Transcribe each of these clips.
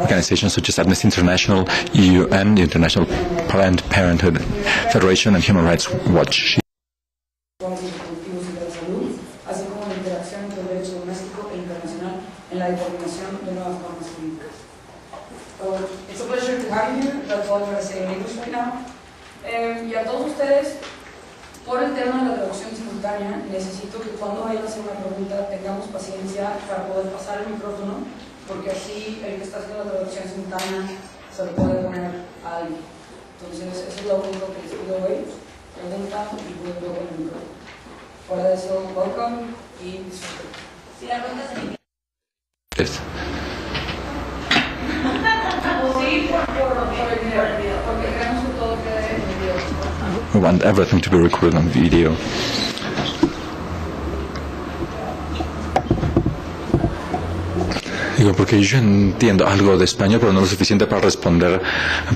organizations such as Amnesty International, UN, the International Planned Parenthood Federation, and Human Rights Watch. Así como la interacción entre el derecho doméstico e internacional en la determinación de nuevas normas jurídicas. It's a pleasure to have you here. That's all I'm going to say in English right now. Y a todos ustedes, por el tema de la traducción simultánea, necesito que cuando vayan a hacer una pregunta tengamos paciencia para poder pasar el micrófono, porque así el que está haciendo la traducción simultánea se lo puede poner a alguien. Entonces, eso es lo único que les pido hoy. Pregunta y luego con el micrófono. Fuera de eso, welcome y disfruten. Si la pregunta es en inglés. Sí, por el video, porque queremos que todo quede en video. We want everything to be recorded on video. Digo, porque yo entiendo algo de español, pero no lo suficiente para responder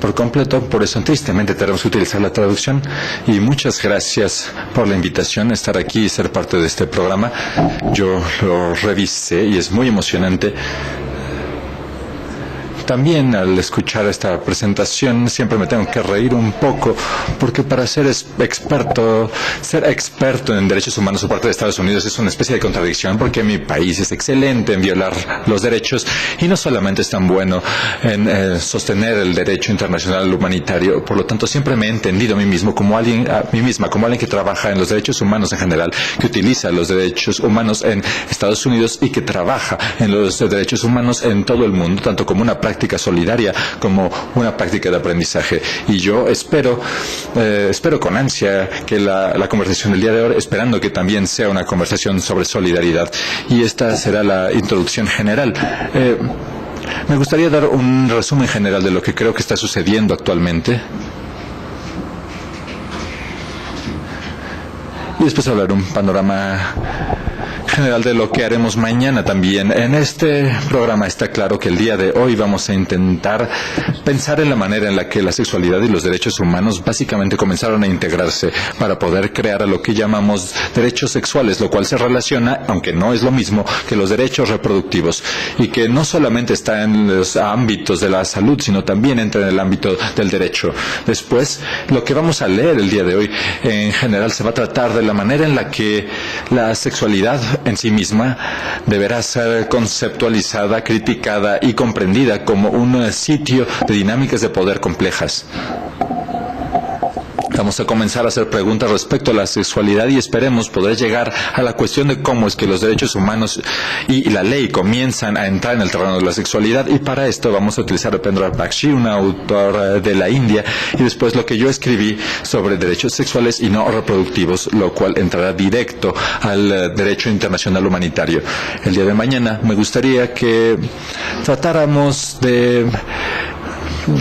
por completo. Por eso, tristemente, tenemos que utilizar la traducción. Y muchas gracias por la invitación a estar aquí y ser parte de este programa. Yo lo revisé y es muy emocionante. También al escuchar esta presentación siempre me tengo que reír un poco, porque para ser experto en derechos humanos por parte de Estados Unidos es una especie de contradicción, porque mi país es excelente en violar los derechos y no solamente es tan bueno en sostener el derecho internacional humanitario. Por lo tanto, siempre me he entendido a mí mismo como alguien que trabaja en los derechos humanos en general, que utiliza los derechos humanos en Estados Unidos y que trabaja en los derechos humanos en todo el mundo, tanto como una práctica solidaria como una práctica de aprendizaje. Y yo espero con ansia que la conversación del día de hoy, esperando que también sea una conversación sobre solidaridad. Y esta será la introducción general. Me gustaría dar un resumen general de lo que creo que está sucediendo actualmente. Y después hablar un panorama general de lo que haremos mañana también. En este programa está claro que el día de hoy vamos a intentar pensar en la manera en la que la sexualidad y los derechos humanos básicamente comenzaron a integrarse para poder crear a lo que llamamos derechos sexuales, lo cual se relaciona, aunque no es lo mismo, que los derechos reproductivos, y que no solamente está en los ámbitos de la salud, sino también entra en el ámbito del derecho. Después, lo que vamos a leer el día de hoy en general se va a tratar de la manera en la que la sexualidad en sí misma deberá ser conceptualizada, criticada y comprendida como un sitio de dinámicas de poder complejas. Vamos a comenzar a hacer preguntas respecto a la sexualidad y esperemos poder llegar a la cuestión de cómo es que los derechos humanos y la ley comienzan a entrar en el terreno de la sexualidad, y para esto vamos a utilizar a Upendra Bakshi, un autor de la India, y después lo que yo escribí sobre derechos sexuales y no reproductivos, lo cual entrará directo al derecho internacional humanitario. El día de mañana me gustaría que tratáramos de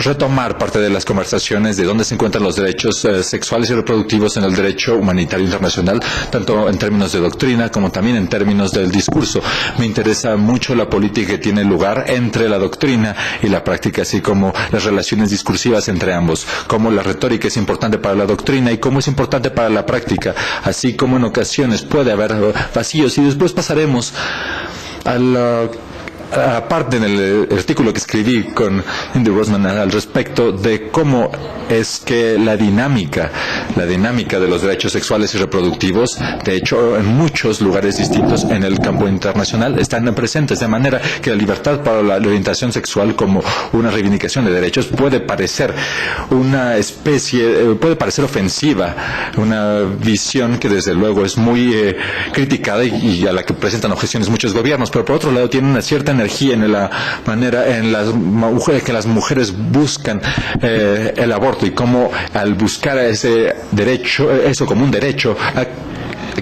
retomar parte de las conversaciones de dónde se encuentran los derechos sexuales y reproductivos en el derecho humanitario internacional, tanto en términos de doctrina como también en términos del discurso. Me interesa mucho la política que tiene lugar entre la doctrina y la práctica, así como las relaciones discursivas entre ambos, cómo la retórica es importante para la doctrina y cómo es importante para la práctica, así como en ocasiones puede haber vacíos, y después pasaremos aparte en el artículo que escribí con Indy Rosman al respecto de cómo es que la dinámica de los derechos sexuales y reproductivos, de hecho en muchos lugares distintos en el campo internacional, están presentes, de manera que la libertad para la orientación sexual como una reivindicación de derechos puede parecer puede parecer ofensiva, una visión que desde luego es muy criticada y a la que presentan objeciones muchos gobiernos, pero por otro lado tiene una cierta energía en la manera en que las mujeres buscan el aborto, y cómo al buscar ese derecho, eso como un derecho,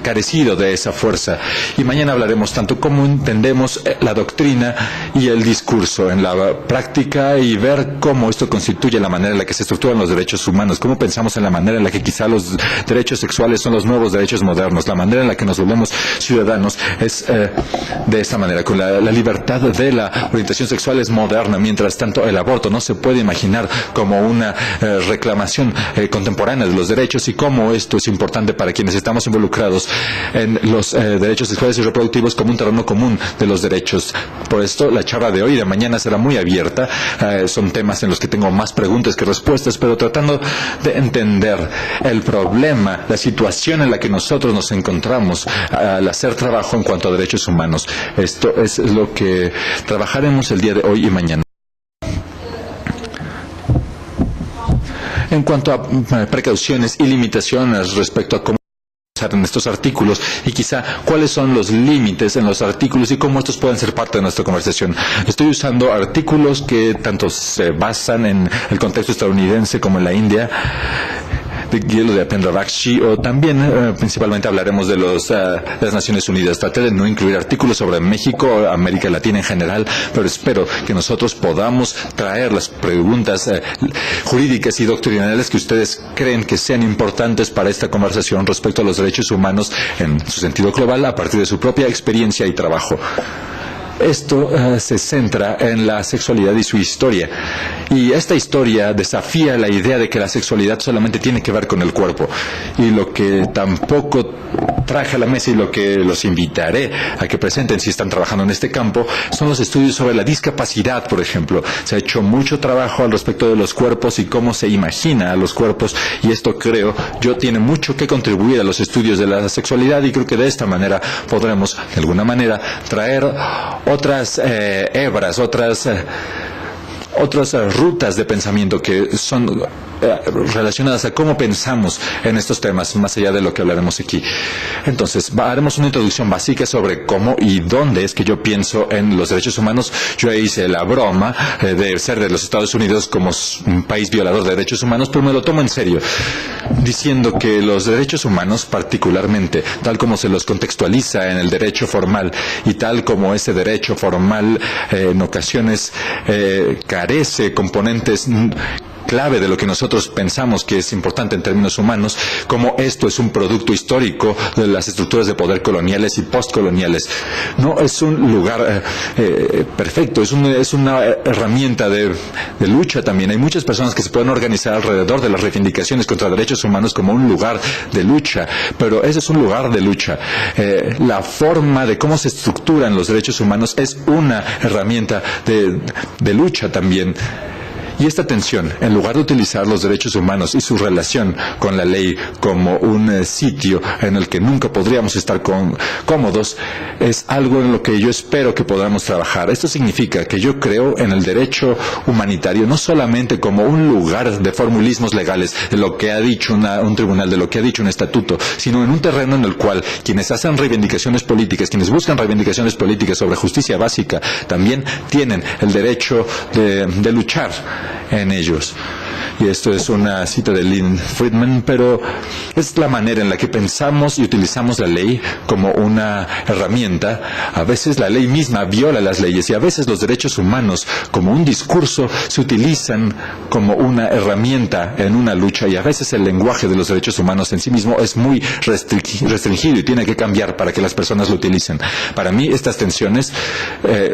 carecido de esa fuerza. Y mañana hablaremos tanto cómo entendemos la doctrina y el discurso en la práctica, y ver cómo esto constituye la manera en la que se estructuran los derechos humanos, cómo pensamos en la manera en la que quizá los derechos sexuales son los nuevos derechos modernos, la manera en la que nos volvemos ciudadanos es de esta manera, con la libertad de la orientación sexual es moderna, mientras tanto el aborto no se puede imaginar como una reclamación contemporánea de los derechos, y cómo esto es importante para quienes estamos involucrados pensamos en los derechos sexuales y reproductivos como un terreno común de los derechos. Por esto, la charla de hoy y de mañana será muy abierta. Son temas en los que tengo más preguntas que respuestas, pero tratando de entender el problema, la situación en la que nosotros nos encontramos al hacer trabajo en cuanto a derechos humanos. Esto es lo que trabajaremos el día de hoy y mañana. En cuanto a precauciones y limitaciones respecto a cómo en estos artículos y quizá cuáles son los límites en los artículos y cómo estos pueden ser parte de nuestra conversación. Estoy usando artículos que tanto se basan en el contexto estadounidense como en la India, de Apendra Bakshi, o también principalmente hablaremos de las Naciones Unidas. Traté de no incluir artículos sobre México o América Latina en general, pero espero que nosotros podamos traer las preguntas jurídicas y doctrinales que ustedes creen que sean importantes para esta conversación respecto a los derechos humanos en su sentido global a partir de su propia experiencia y trabajo. Esto se centra en la sexualidad y su historia. Y esta historia desafía la idea de que la sexualidad solamente tiene que ver con el cuerpo. Y lo que tampoco traje a la mesa y lo que los invitaré a que presenten si están trabajando en este campo son los estudios sobre la discapacidad, por ejemplo. Se ha hecho mucho trabajo al respecto de los cuerpos y cómo se imagina a los cuerpos, y esto creo yo tiene mucho que contribuir a los estudios de la sexualidad, y creo que de esta manera podremos de alguna manera traer otras hebras, otras rutas de pensamiento que son relacionadas a cómo pensamos en estos temas, más allá de lo que hablaremos aquí. Entonces, haremos una introducción básica sobre cómo y dónde es que yo pienso en los derechos humanos. Yo hice la broma de ser de los Estados Unidos como un país violador de derechos humanos, pero me lo tomo en serio, diciendo que los derechos humanos, particularmente, tal como se los contextualiza en el derecho formal y tal como ese derecho formal en ocasiones carece componentes clave de lo que nosotros pensamos que es importante en términos humanos, como esto es un producto histórico de las estructuras de poder coloniales y postcoloniales. No es un lugar perfecto, es una herramienta de lucha también. Hay muchas personas que se pueden organizar alrededor de las reivindicaciones contra derechos humanos como un lugar de lucha, pero ese es un lugar de lucha. La forma de cómo se estructuran los derechos humanos es una herramienta de lucha también. Y esta tensión, en lugar de utilizar los derechos humanos y su relación con la ley como un sitio en el que nunca podríamos estar cómodos, es algo en lo que yo espero que podamos trabajar. Esto significa que yo creo en el derecho humanitario no solamente como un lugar de formulismos legales, de lo que ha dicho un tribunal, de lo que ha dicho un estatuto, sino en un terreno en el cual quienes hacen reivindicaciones políticas, quienes buscan reivindicaciones políticas sobre justicia básica, también tienen el derecho de luchar en ellos. Y esto es una cita de Lynn Friedman, pero es la manera en la que pensamos y utilizamos la ley como una herramienta. A veces la ley misma viola las leyes y a veces los derechos humanos como un discurso se utilizan como una herramienta en una lucha, y a veces el lenguaje de los derechos humanos en sí mismo es muy restringido y tiene que cambiar para que las personas lo utilicen. Para mí estas tensiones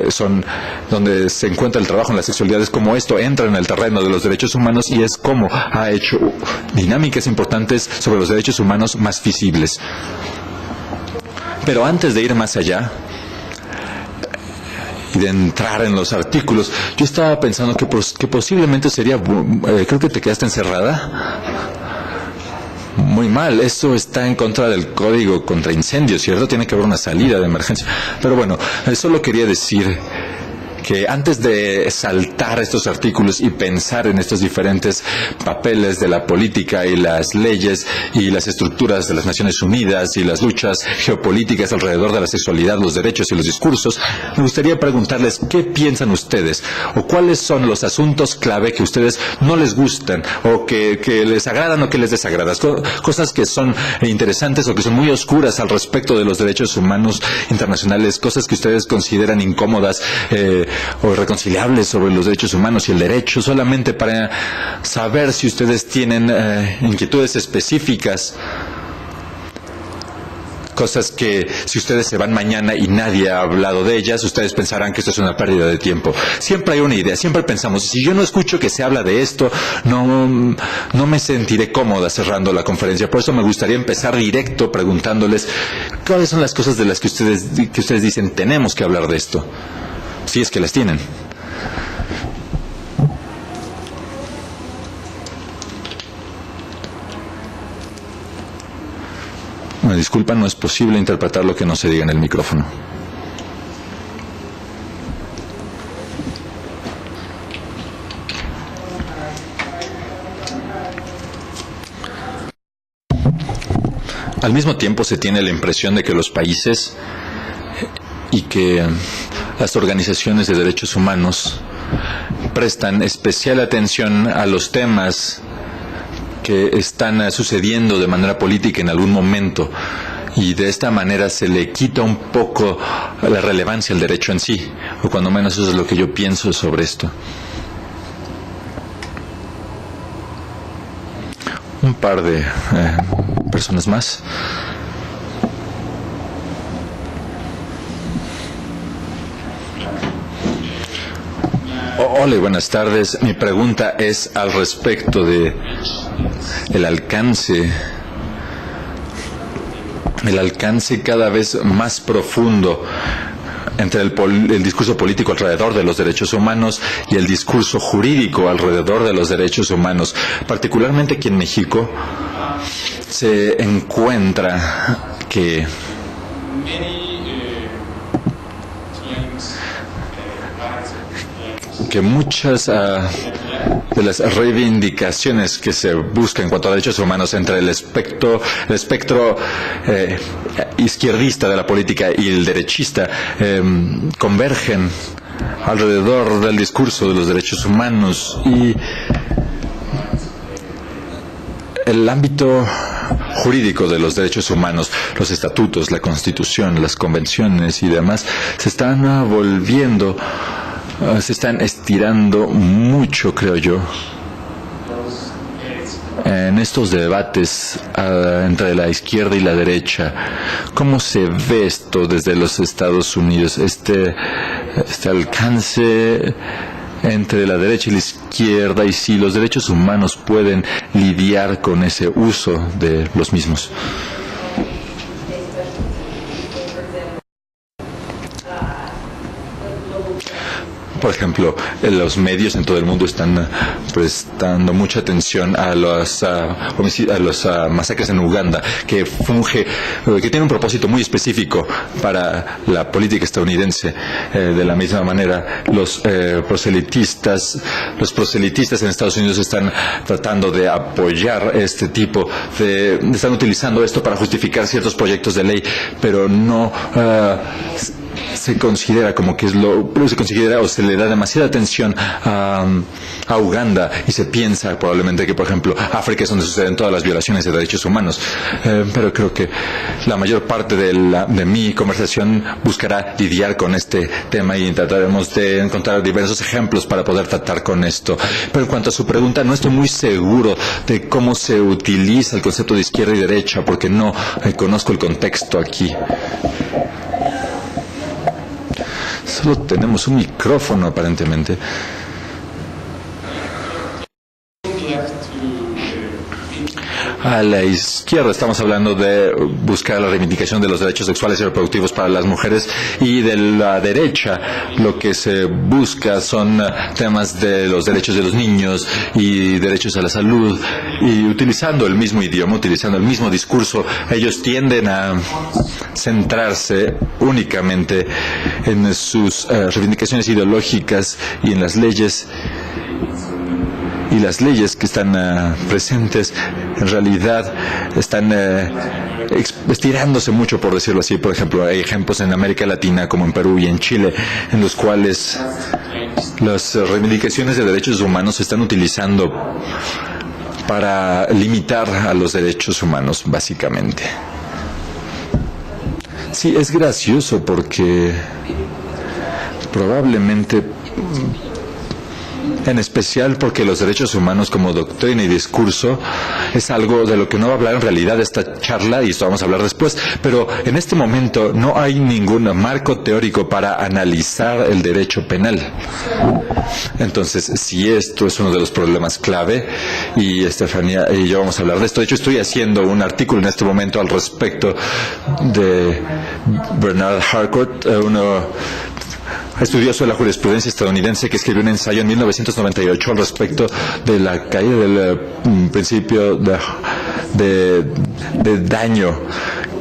son donde se encuentra el trabajo en la sexualidad, es como esto entra en el terreno de los derechos humanos y es como ha hecho dinámicas importantes sobre los derechos humanos más visibles. Pero antes de ir más allá y de entrar en los artículos, yo estaba pensando que posiblemente sería, creo que te quedaste encerrada. Muy mal, eso está en contra del código contra incendios, ¿cierto? Tiene que haber una salida de emergencia. Pero bueno, solo quería decir que antes de saltar estos artículos y pensar en estos diferentes papeles de la política y las leyes y las estructuras de las Naciones Unidas y las luchas geopolíticas alrededor de la sexualidad, los derechos y los discursos, me gustaría preguntarles qué piensan ustedes o cuáles son los asuntos clave que a ustedes no les gustan o que les agradan o que les desagradan, cosas que son interesantes o que son muy oscuras al respecto de los derechos humanos internacionales, cosas que ustedes consideran incómodas o irreconciliables sobre los derechos humanos y el derecho, solamente para saber si ustedes tienen inquietudes específicas cosas que si ustedes se van mañana y nadie ha hablado de ellas, ustedes pensarán que esto es una pérdida de tiempo. Siempre hay una idea, siempre pensamos, si yo no escucho que se habla de esto, no me sentiré cómoda cerrando la conferencia. Por eso me gustaría empezar directo preguntándoles cuáles son las cosas de las que ustedes dicen, tenemos que hablar de esto, si es que las tienen. Me disculpan, no es posible interpretar lo que no se diga en el micrófono. Al mismo tiempo se tiene la impresión de que los países y que las organizaciones de derechos humanos prestan especial atención a los temas que están sucediendo de manera política en algún momento, y de esta manera se le quita un poco la relevancia al derecho en sí, o cuando menos eso es lo que yo pienso sobre esto. Un par de personas más. Hola, buenas tardes. Mi pregunta es al respecto de el alcance cada vez más profundo entre el discurso político alrededor de los derechos humanos y el discurso jurídico alrededor de los derechos humanos. Particularmente aquí en México se encuentra que muchas de las reivindicaciones que se buscan en cuanto a derechos humanos entre el espectro izquierdista de la política y el derechista convergen alrededor del discurso de los derechos humanos, y el ámbito jurídico de los derechos humanos, los estatutos, la Constitución, las convenciones y demás, se están se están estirando mucho, creo yo, en estos debates entre la izquierda y la derecha. ¿Cómo se ve esto desde los Estados Unidos? Este alcance entre la derecha y la izquierda, y si los derechos humanos pueden lidiar con ese uso de los mismos. Por ejemplo, los medios en todo el mundo están prestando mucha atención a las masacres en Uganda, que tiene un propósito muy específico para la política estadounidense. De la misma manera, los proselitistas en Estados Unidos están tratando de apoyar este tipo están utilizando esto para justificar ciertos proyectos de ley, pero no se considera o se le da demasiada atención a Uganda, y se piensa probablemente que, por ejemplo, África es donde suceden todas las violaciones de derechos humanos. Pero creo que la mayor parte de mi conversación buscará lidiar con este tema, y trataremos de encontrar diversos ejemplos para poder tratar con esto. Pero en cuanto a su pregunta, no estoy muy seguro de cómo se utiliza el concepto de izquierda y derecha, porque no conozco el contexto aquí. Solo tenemos un micrófono, aparentemente. A la izquierda estamos hablando de buscar la reivindicación de los derechos sexuales y reproductivos para las mujeres, y de la derecha lo que se busca son temas de los derechos de los niños y derechos a la salud, y utilizando el mismo idioma, utilizando el mismo discurso, ellos tienden a centrarse únicamente en sus reivindicaciones ideológicas y en las leyes. Y las leyes que están presentes en realidad están estirándose mucho, por decirlo así. Por ejemplo, hay ejemplos en América Latina, como en Perú y en Chile, en los cuales las reivindicaciones de derechos humanos se están utilizando para limitar a los derechos humanos, básicamente. Sí, es gracioso porque probablemente en especial porque los derechos humanos como doctrina y discurso es algo de lo que no va a hablar en realidad esta charla, y esto vamos a hablar después, pero en este momento no hay ningún marco teórico para analizar el derecho penal. Entonces, si esto es uno de los problemas clave, y Estefanía y yo vamos a hablar de esto. De hecho, estoy haciendo un artículo en este momento al respecto de Bernard Harcourt, uno estudioso de la jurisprudencia estadounidense, que escribió un ensayo en 1998 al respecto de la caída del principio de daño,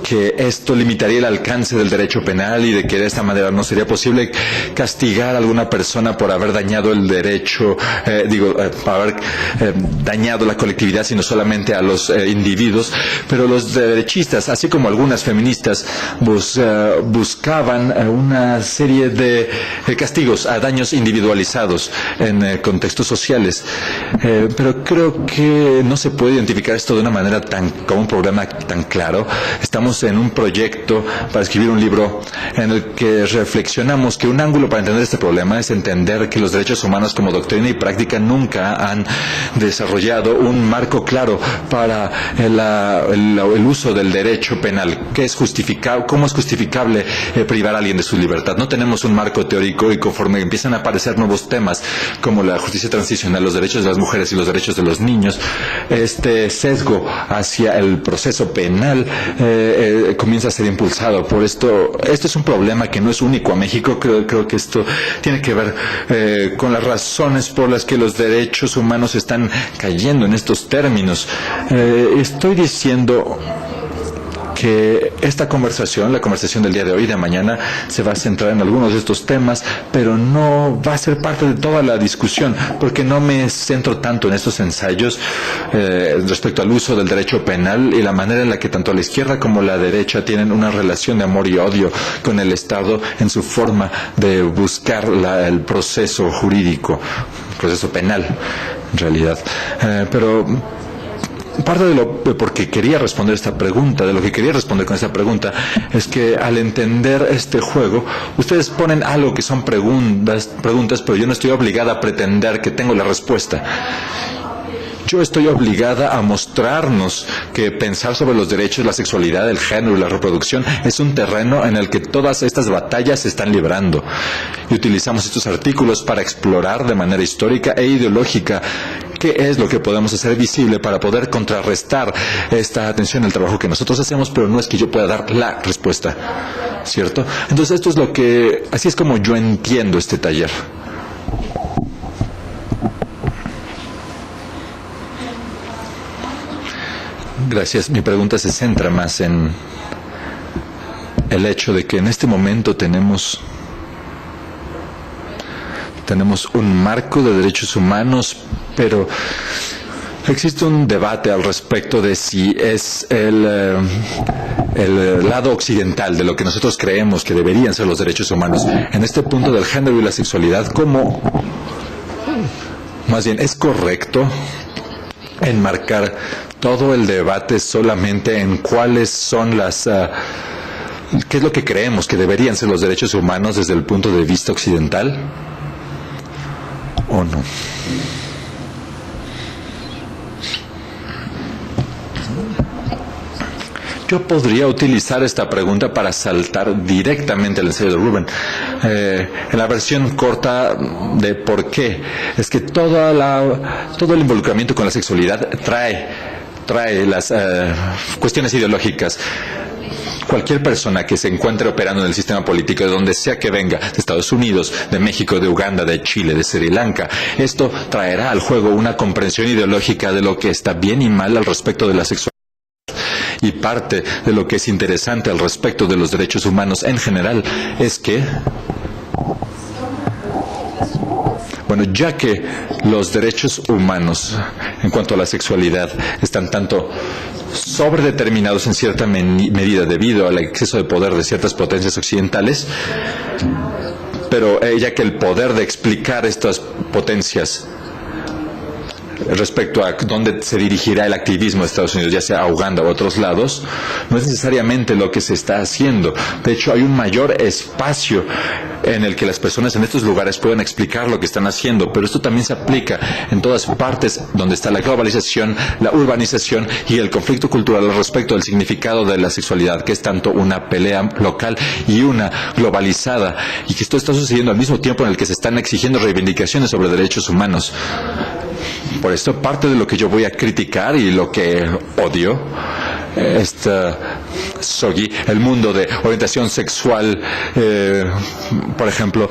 que esto limitaría el alcance del derecho penal y de que de esta manera no sería posible castigar a alguna persona por haber dañado el derecho, por haber dañado la colectividad, sino solamente a los individuos. Pero los derechistas, así como algunas feministas, buscaban una serie de castigos a daños individualizados en contextos sociales. Pero creo que no se puede identificar esto de una manera como un problema tan claro. Estamos en un proyecto para escribir un libro en el que reflexionamos que un ángulo para entender este problema es entender que los derechos humanos como doctrina y práctica nunca han desarrollado un marco claro para el uso del derecho penal. ¿Qué es justificable? ¿Cómo es justificable privar a alguien de su libertad? No tenemos un marco teórico, y conforme empiezan a aparecer nuevos temas como la justicia transicional, los derechos de las mujeres y los derechos de los niños, este sesgo hacia el proceso penal comienza a ser impulsado por esto. Esto es un problema que no es único a México. Creo que esto tiene que ver con las razones por las que los derechos humanos están cayendo en estos términos. Estoy diciendo que esta conversación, la conversación del día de hoy y de mañana, se va a centrar en algunos de estos temas, pero no va a ser parte de toda la discusión, porque no me centro tanto en estos ensayos respecto al uso del derecho penal y la manera en la que tanto la izquierda como la derecha tienen una relación de amor y odio con el Estado en su forma de buscar el proceso jurídico, proceso penal, en realidad. Pero parte de por qué quería responder esta pregunta, de lo que quería responder con esta pregunta, es que al entender este juego, ustedes ponen algo que son preguntas, pero yo no estoy obligada a pretender que tengo la respuesta. Yo estoy obligada a mostrarnos que pensar sobre los derechos, la sexualidad, el género y la reproducción es un terreno en el que todas estas batallas se están librando. Y utilizamos estos artículos para explorar de manera histórica e ideológica qué es lo que podemos hacer visible para poder contrarrestar esta atención al trabajo que nosotros hacemos, pero no es que yo pueda dar la respuesta, ¿cierto? Entonces esto es así es como yo entiendo este taller. Gracias. Mi pregunta se centra más en el hecho de que en este momento tenemos un marco de derechos humanos, pero existe un debate al respecto de si es el lado occidental de lo que nosotros creemos que deberían ser los derechos humanos. En este punto del género y la sexualidad, ¿cómo? Más bien, ¿es correcto enmarcar todo el debate solamente en cuáles son qué es lo que creemos que deberían ser los derechos humanos desde el punto de vista occidental? ¿O no? Yo podría utilizar esta pregunta para saltar directamente al ensayo de Rubin. En la versión corta de por qué, es que todo el involucramiento con la sexualidad trae las cuestiones ideológicas. Cualquier persona que se encuentre operando en el sistema político, de donde sea que venga, de Estados Unidos, de México, de Uganda, de Chile, de Sri Lanka, esto traerá al juego una comprensión ideológica de lo que está bien y mal al respecto de la sexualidad. Y parte de lo que es interesante al respecto de los derechos humanos en general es que, bueno, ya que los derechos humanos en cuanto a la sexualidad están tanto sobredeterminados en cierta medida debido al exceso de poder de ciertas potencias occidentales, pero ya que el poder de explicar estas potencias respecto a dónde se dirigirá el activismo de Estados Unidos, ya sea a Uganda o a otros lados, no es necesariamente lo que se está haciendo. De hecho, hay un mayor espacio en el que las personas en estos lugares pueden explicar lo que están haciendo, pero esto también se aplica en todas partes donde está la globalización, la urbanización y el conflicto cultural respecto al significado de la sexualidad, que es tanto una pelea local y una globalizada, y que esto está sucediendo al mismo tiempo en el que se están exigiendo reivindicaciones sobre derechos humanos. Por esto, parte de lo que yo voy a criticar y lo que odio, Sogi, el mundo de orientación sexual, por ejemplo,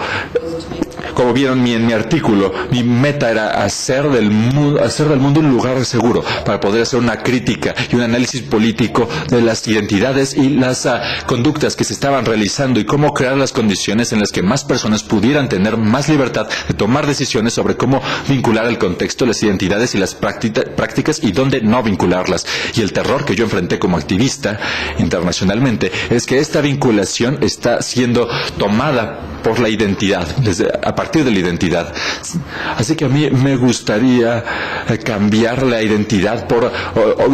como vieron en mi artículo, mi meta era hacer del mundo un lugar seguro para poder hacer una crítica y un análisis político de las identidades y las conductas que se estaban realizando y cómo crear las condiciones en las que más personas pudieran tener más libertad de tomar decisiones sobre cómo vincular el contexto, las identidades y las prácticas y dónde no vincularlas. Y el terror que yo enfrenté como activista internacionalmente es que esta vinculación está siendo tomada por la identidad, a partir de la identidad. Así que a mí me gustaría cambiar la identidad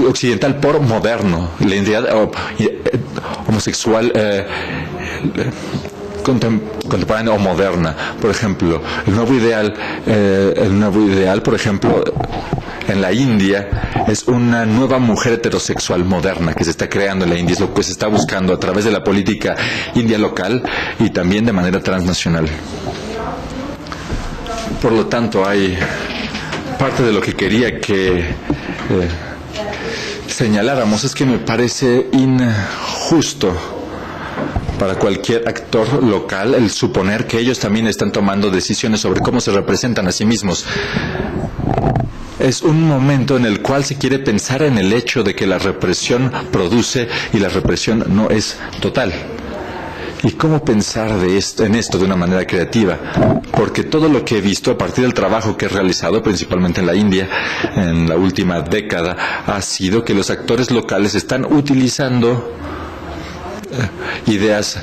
occidental por moderno, la identidad homosexual contemporánea o moderna. Por ejemplo, el nuevo ideal, por ejemplo, en la India es una nueva mujer heterosexual moderna que se está creando en la India, es lo que se está buscando a través de la política india local y también de manera transnacional. Por lo tanto, hay parte de lo que quería que señaláramos es que me parece injusto para cualquier actor local el suponer que ellos también están tomando decisiones sobre cómo se representan a sí mismos. Es un momento en el cual se quiere pensar en el hecho de que la represión produce y la represión no es total. ¿Y cómo pensar en esto de una manera creativa? Porque todo lo que he visto a partir del trabajo que he realizado, principalmente en la India, en la última década, ha sido que los actores locales están utilizando ideas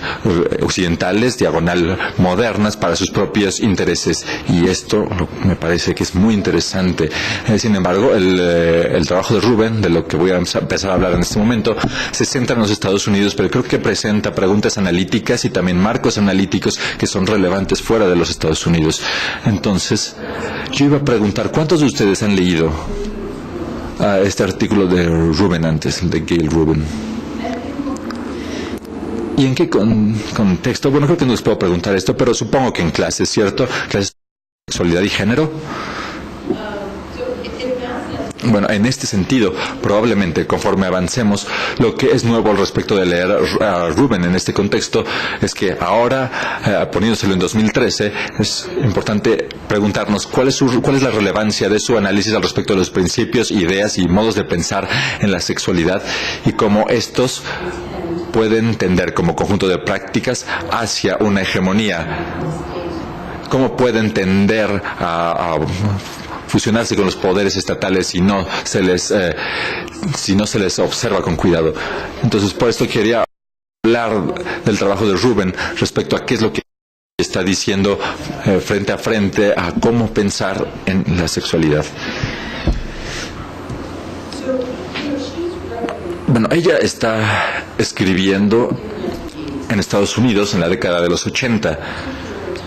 occidentales, diagonal modernas, para sus propios intereses, y esto me parece que es muy interesante. Sin embargo, el trabajo de Rubén, de lo que voy a empezar a hablar en este momento, se centra en los Estados Unidos, pero creo que presenta preguntas analíticas y también marcos analíticos que son relevantes fuera de los Estados Unidos. Entonces, yo iba a preguntar, ¿cuántos de ustedes han leído este artículo de Rubén antes, el de Gail Rubin? ¿Y en qué contexto? Bueno, creo que no les puedo preguntar esto, pero supongo que en clases, ¿cierto? Clases de sexualidad y género. Bueno, en este sentido, probablemente conforme avancemos, lo que es nuevo al respecto de leer a Rubin en este contexto es que ahora, poniéndoselo en 2013, es importante preguntarnos cuál es la relevancia de su análisis al respecto de los principios, ideas y modos de pensar en la sexualidad y cómo estos pueden tender como conjunto de prácticas hacia una hegemonía. ¿Cómo pueden tender a fusionarse con los poderes estatales si no se les observa con cuidado? Entonces, por esto quería hablar del trabajo de Rubin respecto a qué es lo que está diciendo frente a frente a cómo pensar en la sexualidad. Bueno, ella está escribiendo en Estados Unidos en la década de los 80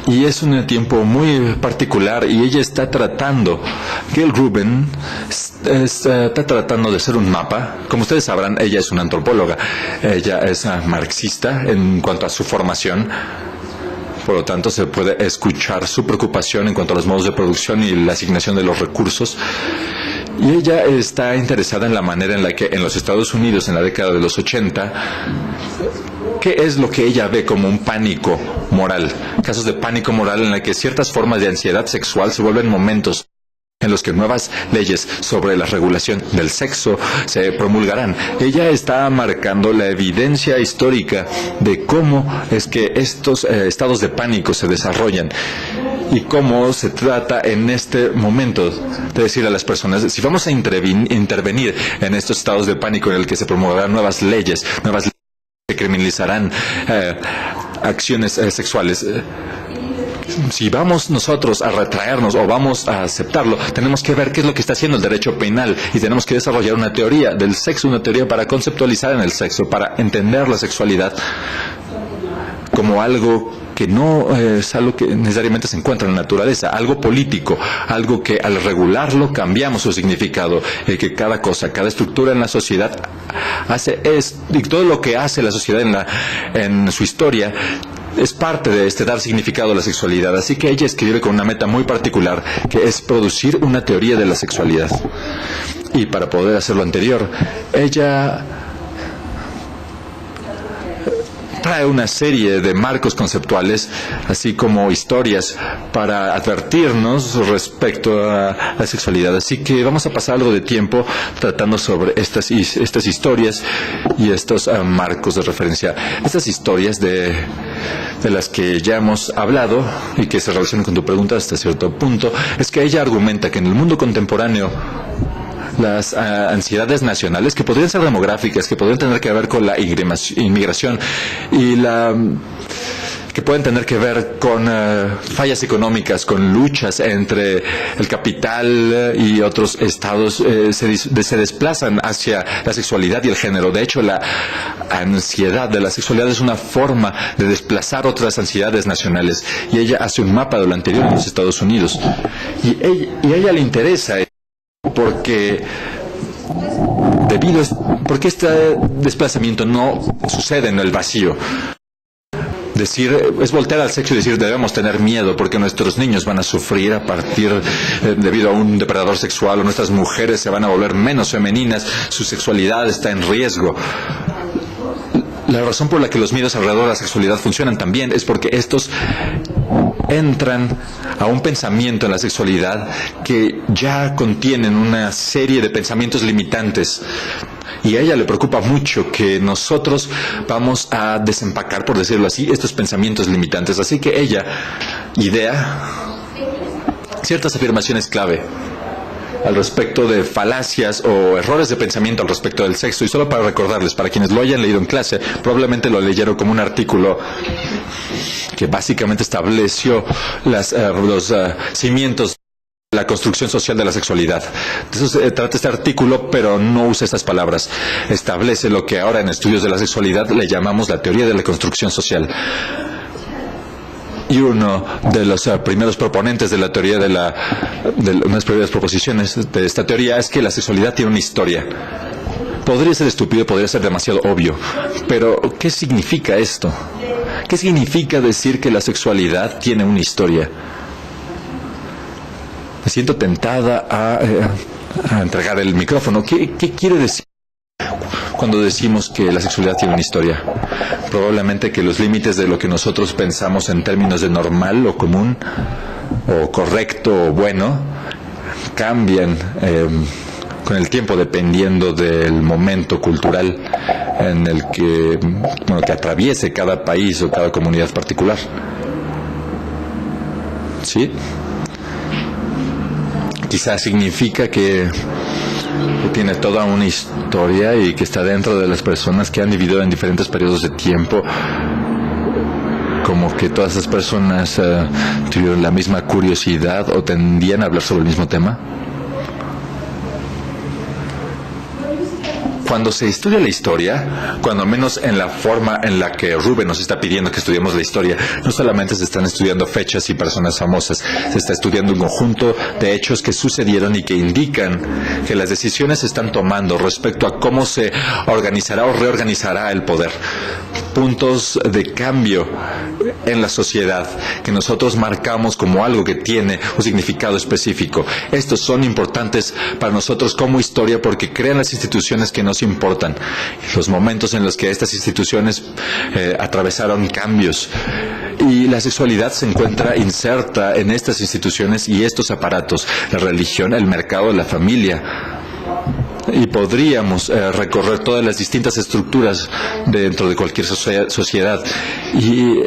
y es un tiempo muy particular y ella está tratando, Gail Rubin está tratando de hacer un mapa. Como ustedes sabrán, ella es una antropóloga, ella es marxista en cuanto a su formación. Por lo tanto, se puede escuchar su preocupación en cuanto a los modos de producción y la asignación de los recursos. Y ella está interesada en la manera en la que en los Estados Unidos, en la década de los 80, ¿qué es lo que ella ve como un pánico moral? Casos de pánico moral en la que ciertas formas de ansiedad sexual se vuelven momentos en los que nuevas leyes sobre la regulación del sexo se promulgarán. Ella está marcando la evidencia histórica de cómo es que estos estados de pánico se desarrollan y cómo se trata en este momento de decir a las personas, si vamos a intervenir en estos estados de pánico en el que se promulgarán nuevas leyes que criminalizarán acciones sexuales, Si vamos nosotros a retraernos o vamos a aceptarlo, tenemos que ver qué es lo que está haciendo el derecho penal y tenemos que desarrollar una teoría del sexo, una teoría para conceptualizar en el sexo, para entender la sexualidad como algo que no es algo que necesariamente se encuentra en la naturaleza, algo político, algo que al regularlo cambiamos su significado, que cada cosa, cada estructura en la sociedad hace y todo lo que hace la sociedad en su historia es parte de dar significado a la sexualidad. Así que ella escribe con una meta muy particular, que es producir una teoría de la sexualidad. Y para poder hacer lo anterior, ella trae una serie de marcos conceptuales, así como historias para advertirnos respecto a la sexualidad. Así que vamos a pasar algo de tiempo tratando sobre estas historias y estos marcos de referencia. Estas historias de las que ya hemos hablado y que se relacionan con tu pregunta hasta cierto punto, es que ella argumenta que en el mundo contemporáneo las ansiedades nacionales, que podrían ser demográficas, que podrían tener que ver con la inmigración y que pueden tener que ver con fallas económicas, con luchas entre el capital y otros estados, se desplazan hacia la sexualidad y el género. De hecho, la ansiedad de la sexualidad es una forma de desplazar otras ansiedades nacionales, y ella hace un mapa de lo anterior en los Estados Unidos. Y a ella le interesa porque porque este desplazamiento no sucede en el vacío. Es voltear al sexo y decir debemos tener miedo porque nuestros niños van a sufrir debido a un depredador sexual, o nuestras mujeres se van a volver menos femeninas, su sexualidad está en riesgo. La razón por la que los miedos alrededor de la sexualidad funcionan también es porque estos entran a un pensamiento en la sexualidad que ya contienen una serie de pensamientos limitantes. Y a ella le preocupa mucho que nosotros vamos a desempacar, por decirlo así, estos pensamientos limitantes. Así que ella idea ciertas afirmaciones clave al respecto de falacias o errores de pensamiento al respecto del sexo. Y solo para recordarles, para quienes lo hayan leído en clase, probablemente lo leyeron como un artículo que básicamente estableció los cimientos de la construcción social de la sexualidad. De eso se trata este artículo, pero no usa estas palabras. Establece lo que ahora en estudios de la sexualidad le llamamos la teoría de la construcción social. Y uno de los primeros proponentes de la teoría de unas primeras proposiciones de esta teoría es que la sexualidad tiene una historia. Podría ser estúpido, podría ser demasiado obvio, pero ¿qué significa esto? ¿Qué significa decir que la sexualidad tiene una historia? Me siento tentada a entregar el micrófono. ¿Qué quiere decir cuando decimos que la sexualidad tiene una historia? Probablemente que los límites de lo que nosotros pensamos en términos de normal o común o correcto o bueno cambian con el tiempo dependiendo del momento cultural en el que atraviese cada país o cada comunidad particular. ¿Sí? Quizás significa que tiene toda una historia y que está dentro de las personas que han vivido en diferentes periodos de tiempo, como que todas esas personas tuvieron la misma curiosidad o tendían a hablar sobre el mismo tema. Cuando se estudia la historia, cuando menos en la forma en la que Rubén nos está pidiendo que estudiemos la historia, no solamente se están estudiando fechas y personas famosas, se está estudiando un conjunto de hechos que sucedieron y que indican que las decisiones se están tomando respecto a cómo se organizará o reorganizará el poder. Puntos de cambio en la sociedad que nosotros marcamos como algo que tiene un significado específico. Estos son importantes para nosotros como historia porque crean las instituciones que nos importan, los momentos en los que estas instituciones atravesaron cambios, y la sexualidad se encuentra inserta en estas instituciones y estos aparatos, la religión, el mercado, la familia. Y podríamos recorrer todas las distintas estructuras dentro de cualquier sociedad. Y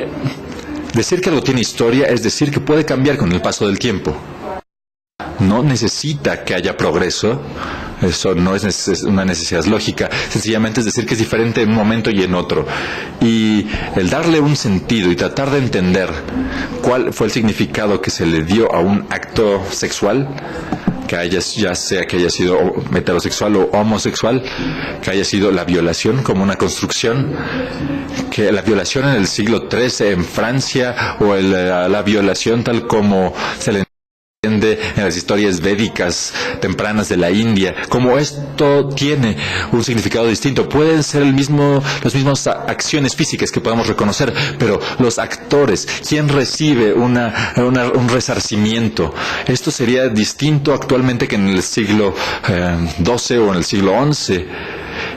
decir que algo tiene historia es decir que puede cambiar con el paso del tiempo. no necesita que haya progreso. Eso no es una necesidad lógica, sencillamente es decir que es diferente en un momento y en otro. Y el darle un sentido y tratar de entender cuál fue el significado que se le dio a un acto sexual, ya sea que haya sido heterosexual o homosexual, que haya sido la violación como una construcción, que la violación en el siglo XIII en Francia o la violación tal como se le en las historias védicas tempranas de la India, como esto tiene un significado distinto. Pueden ser las mismas acciones físicas que podamos reconocer, pero los actores, ¿quién recibe un resarcimiento? Esto sería distinto actualmente que en el siglo XII o en el siglo XI.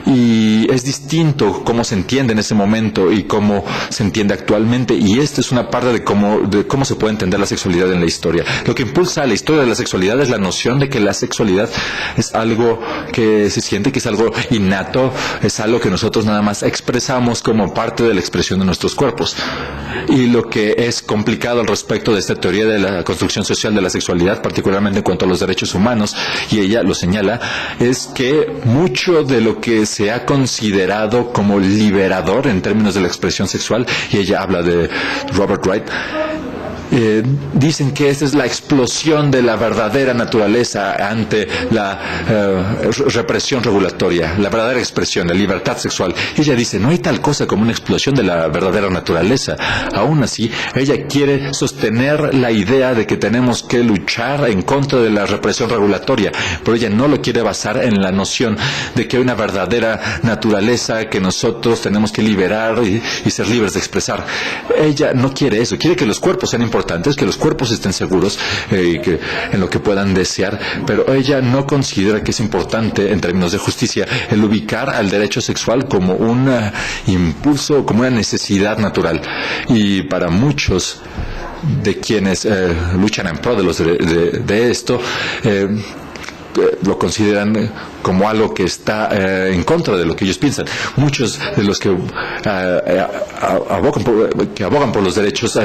Y es distinto cómo se entiende en ese momento y cómo se entiende actualmente, y esta es una parte de cómo se puede entender la sexualidad en la historia. Lo que impulsa a la historia de la sexualidad es la noción de que la sexualidad es algo que se siente, que es algo innato, es algo que nosotros nada más expresamos como parte de la expresión de nuestros cuerpos. Y lo que es complicado al respecto de esta teoría de la construcción social de la sexualidad, particularmente en cuanto a los derechos humanos, y ella lo señala, es que mucho de lo que se ha considerado como liberador en términos de la expresión sexual, y ella habla de Robert Wright, dicen que esta es la explosión de la verdadera naturaleza ante la represión regulatoria, la verdadera expresión, la libertad sexual. Ella dice, no hay tal cosa como una explosión de la verdadera naturaleza. Aún así, ella quiere sostener la idea de que tenemos que luchar en contra de la represión regulatoria, pero ella no lo quiere basar en la noción de que hay una verdadera naturaleza que nosotros tenemos que liberar y ser libres de expresar. Ella no quiere eso, quiere que los cuerpos sean importantes, que los cuerpos estén seguros en lo que puedan desear, pero ella no considera que es importante en términos de justicia el ubicar al derecho sexual como un impulso, como una necesidad natural. Y para muchos de quienes luchan en pro de esto, lo consideran como algo que está en contra de lo que ellos piensan. Muchos de los que abogan por los derechos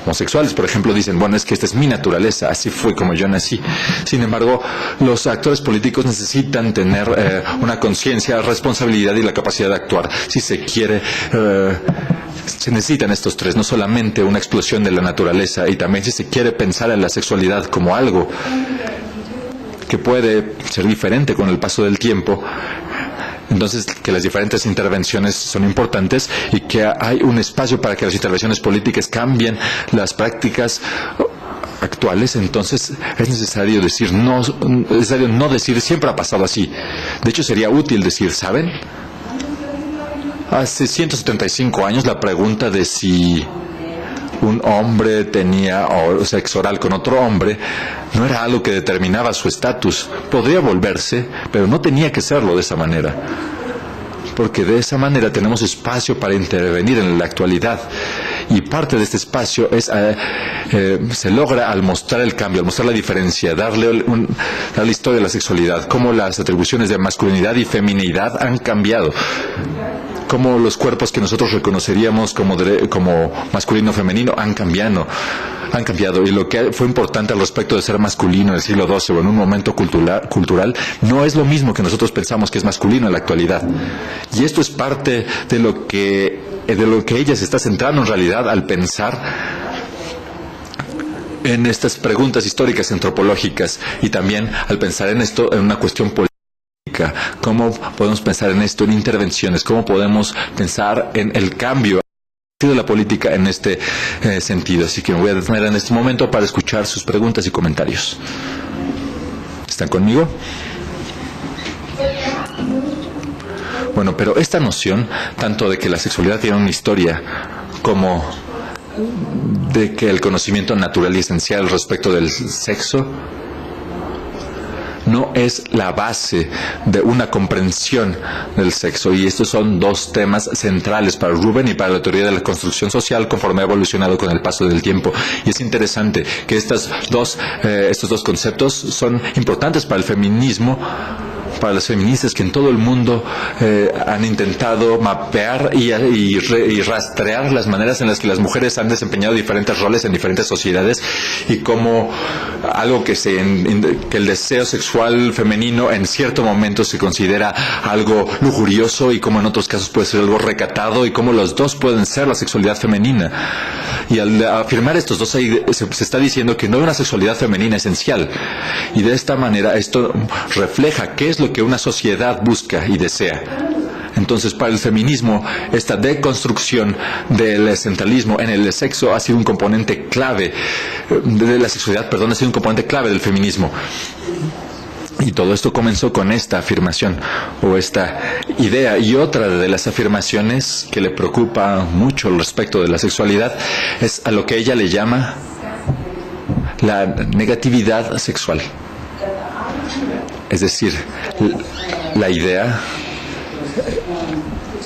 homosexuales, por ejemplo, dicen, bueno, es que esta es mi naturaleza, así fue como yo nací. Sin embargo, los actores políticos necesitan tener una conciencia, responsabilidad y la capacidad de actuar. Si se quiere, se necesitan estos tres, no solamente una explosión de la naturaleza, y también si se quiere pensar en la sexualidad como algo que puede ser diferente con el paso del tiempo, entonces que las diferentes intervenciones son importantes y que hay un espacio para que las intervenciones políticas cambien las prácticas actuales. Entonces es necesario no decir siempre ha pasado así. De hecho, sería útil decir, ¿saben? Hace 175 años la pregunta de si un hombre tenía sexo oral con otro hombre no era algo que determinaba su estatus. Podría volverse, pero no tenía que serlo de esa manera, porque de esa manera tenemos espacio para intervenir en la actualidad, y parte de este espacio se logra al mostrar el cambio, al mostrar la diferencia, darle la historia de la sexualidad, cómo las atribuciones de masculinidad y feminidad han cambiado, cómo los cuerpos que nosotros reconoceríamos como masculino o femenino han cambiado. Y lo que fue importante al respecto de ser masculino en el siglo XII o en un momento cultural no es lo mismo que nosotros pensamos que es masculino en la actualidad. Y esto es parte de lo que ella se está centrando en realidad al pensar en estas preguntas históricas antropológicas, y también al pensar en esto en una cuestión política. ¿Cómo podemos pensar en esto en intervenciones? ¿Cómo podemos pensar en el cambio de la política en este sentido? Así que me voy a detener en este momento para escuchar sus preguntas y comentarios. ¿Están conmigo? Bueno, pero esta noción, tanto de que la sexualidad tiene una historia, como de que el conocimiento natural y esencial respecto del sexo no es la base de una comprensión del sexo. Y estos son dos temas centrales para Rubin y para la teoría de la construcción social conforme ha evolucionado con el paso del tiempo. Y es interesante que estos dos conceptos son importantes para el feminismo, para las feministas que en todo el mundo han intentado mapear y rastrear las maneras en las que las mujeres han desempeñado diferentes roles en diferentes sociedades y cómo algo que el deseo sexual femenino en cierto momento se considera algo lujurioso y cómo en otros casos puede ser algo recatado y cómo los dos pueden ser la sexualidad femenina. Y al afirmar estos dos se está diciendo que no hay una sexualidad femenina esencial y de esta manera esto refleja qué es lo que una sociedad busca y desea. Entonces, para el feminismo, esta deconstrucción del centralismo en el sexo ha sido un componente clave de la sexualidad, ha sido un componente clave del feminismo. Y todo esto comenzó con esta afirmación o esta idea. Y otra de las afirmaciones que le preocupa mucho respecto de la sexualidad es a lo que ella le llama la negatividad sexual. Es decir, la idea,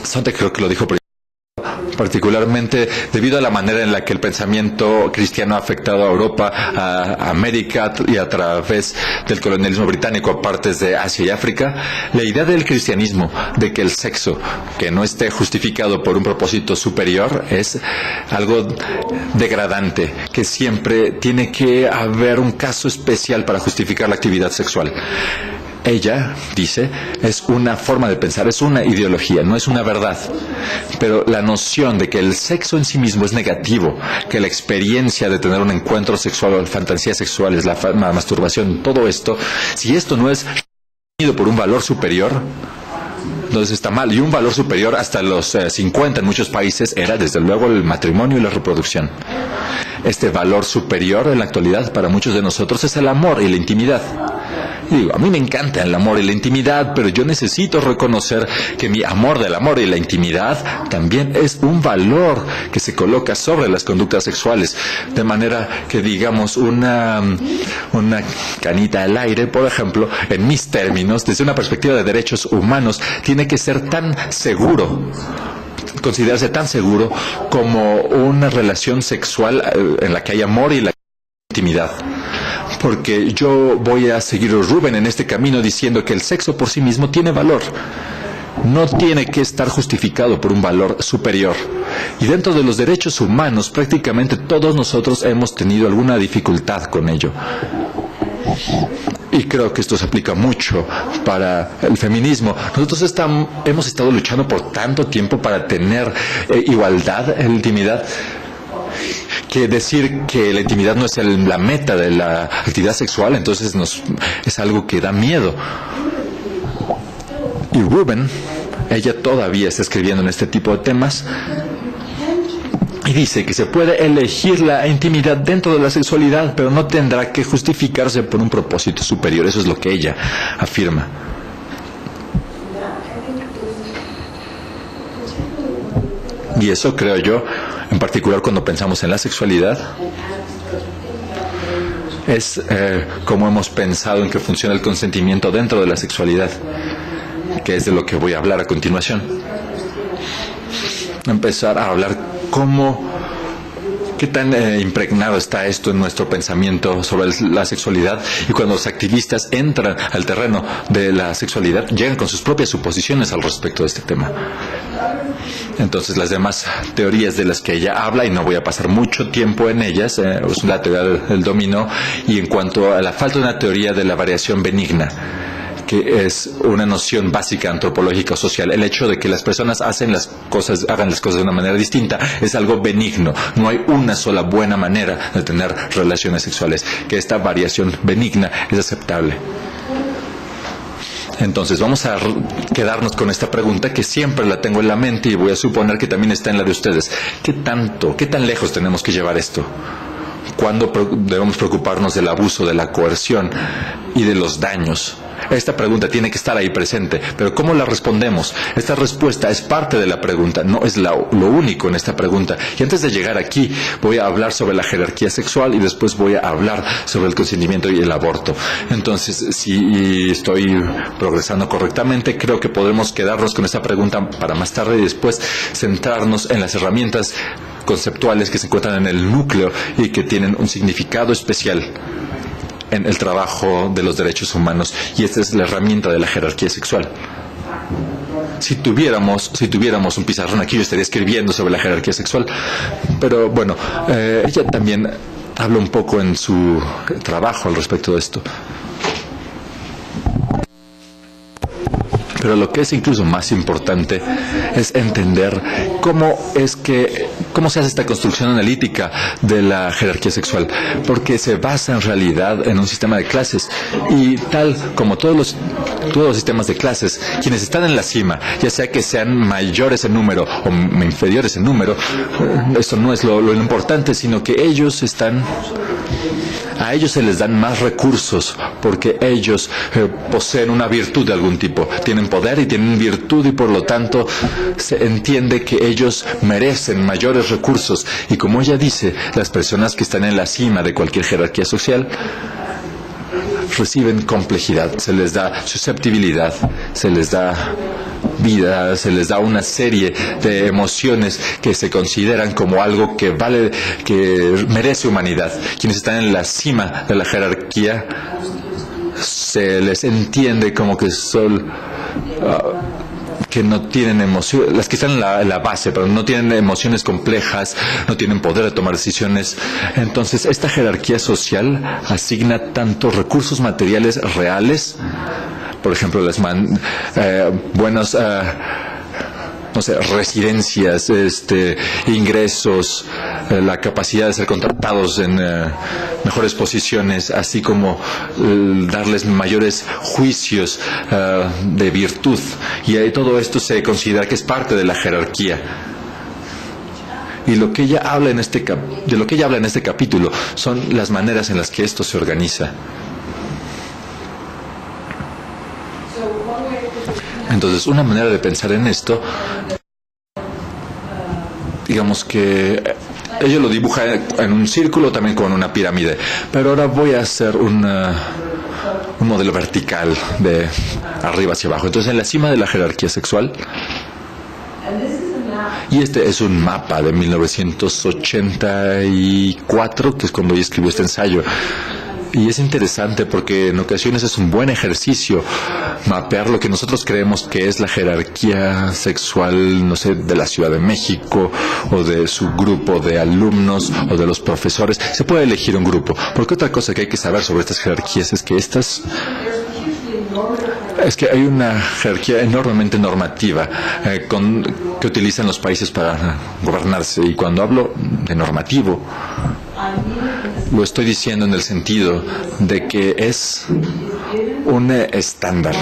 Sontag creo que lo dijo particularmente debido a la manera en la que el pensamiento cristiano ha afectado a Europa, a América y a través del colonialismo británico a partes de Asia y África, la idea del cristianismo de que el sexo que no esté justificado por un propósito superior es algo degradante, que siempre tiene que haber un caso especial para justificar la actividad sexual. Ella, dice, es una forma de pensar, es una ideología, no es una verdad. Pero la noción de que el sexo en sí mismo es negativo, que la experiencia de tener un encuentro sexual o fantasías sexuales, la masturbación, todo esto, si esto no es definido por un valor superior, entonces está mal. Y un valor superior hasta los 50 en muchos países era desde luego el matrimonio y la reproducción. Este valor superior en la actualidad para muchos de nosotros es el amor y la intimidad. Y digo, a mí me encanta el amor y la intimidad, pero yo necesito reconocer que mi amor del amor y la intimidad también es un valor que se coloca sobre las conductas sexuales, de manera que digamos una canita al aire, por ejemplo, en mis términos, desde una perspectiva de derechos humanos, tiene que ser tan seguro, considerarse tan seguro como una relación sexual en la que hay amor y la intimidad. Porque yo voy a seguir a Rubén en este camino diciendo que el sexo por sí mismo tiene valor. No tiene que estar justificado por un valor superior. Y dentro de los derechos humanos, prácticamente todos nosotros hemos tenido alguna dificultad con ello. Y creo que esto se aplica mucho para el feminismo. Nosotros hemos estado luchando por tanto tiempo para tener igualdad en la intimidad, que decir que la intimidad no es la meta de la actividad sexual, entonces es algo que da miedo. Y Rubén, ella todavía está escribiendo en este tipo de temas y dice que se puede elegir la intimidad dentro de la sexualidad, pero no tendrá que justificarse por un propósito superior. Eso es lo que ella afirma. Y eso creo yo, en particular cuando pensamos en la sexualidad, es como hemos pensado en que funciona el consentimiento dentro de la sexualidad, que es de lo que voy a hablar a continuación. Empezar a hablar qué tan impregnado está esto en nuestro pensamiento sobre la sexualidad, y cuando los activistas entran al terreno de la sexualidad, llegan con sus propias suposiciones al respecto de este tema. Entonces las demás teorías de las que ella habla, y no voy a pasar mucho tiempo en ellas, es la teoría del dominó, y en cuanto a la falta de una teoría de la variación benigna, que es una noción básica antropológica o social. El hecho de que las personas hagan las cosas de una manera distinta es algo benigno. No hay una sola buena manera de tener relaciones sexuales. Que esta variación benigna es aceptable. Entonces vamos a quedarnos con esta pregunta que siempre la tengo en la mente y voy a suponer que también está en la de ustedes. ¿Qué tan lejos tenemos que llevar esto? ¿Cuándo debemos preocuparnos del abuso, de la coerción y de los daños? Esta pregunta tiene que estar ahí presente, pero ¿cómo la respondemos? Esta respuesta es parte de la pregunta, no es lo único en esta pregunta. Y antes de llegar aquí, voy a hablar sobre la jerarquía sexual y después voy a hablar sobre el consentimiento y el aborto. Entonces, si estoy progresando correctamente, creo que podremos quedarnos con esta pregunta para más tarde y después centrarnos en las herramientas conceptuales que se encuentran en el núcleo y que tienen un significado especial en el trabajo de los derechos humanos, y esta es la herramienta de la jerarquía sexual. Si tuviéramos un pizarrón aquí, yo estaría escribiendo sobre la jerarquía sexual, pero bueno, ella también habla un poco en su trabajo al respecto de esto. Pero lo que es incluso más importante es entender cómo se hace esta construcción analítica de la jerarquía sexual, porque se basa en realidad en un sistema de clases, y tal como todos los sistemas de clases, quienes están en la cima, ya sea que sean mayores en número o inferiores en número, esto no es lo importante, sino que a ellos se les dan más recursos porque ellos poseen una virtud de algún tipo, tienen poder y tienen virtud, y por lo tanto se entiende que ellos merecen mayores recursos. Y como ella dice, las personas que están en la cima de cualquier jerarquía social reciben complejidad, se les da susceptibilidad, se les da vida, se les da una serie de emociones que se consideran como algo que merece humanidad. Quienes están en la cima de la jerarquía se les entiende como que son que no tienen emociones, las que están en la base, pero no tienen emociones complejas, no tienen poder de tomar decisiones. Entonces, esta jerarquía social asigna tanto recursos materiales reales, por ejemplo, buenos, no sé, residencias, ingresos, la capacidad de ser contratados en mejores posiciones, así como darles mayores juicios de virtud. Y todo esto se considera que es parte de la jerarquía. Y lo que ella habla de lo que ella habla en este capítulo son las maneras en las que esto se organiza. Entonces, una manera de pensar en esto, digamos que ella lo dibuja en un círculo, también con una pirámide, pero ahora voy a hacer un modelo vertical de arriba hacia abajo. Entonces, en la cima de la jerarquía sexual, y este es un mapa de 1984, que es cuando ella escribió este ensayo. Y es interesante porque en ocasiones es un buen ejercicio mapear lo que nosotros creemos que es la jerarquía sexual, no sé, de la Ciudad de México, o de su grupo de alumnos, o de los profesores. Se puede elegir un grupo, porque otra cosa que hay que saber sobre estas jerarquías es que hay una jerarquía enormemente normativa que utilizan los países para gobernarse. Y cuando hablo de normativo, lo estoy diciendo en el sentido de que es un estándar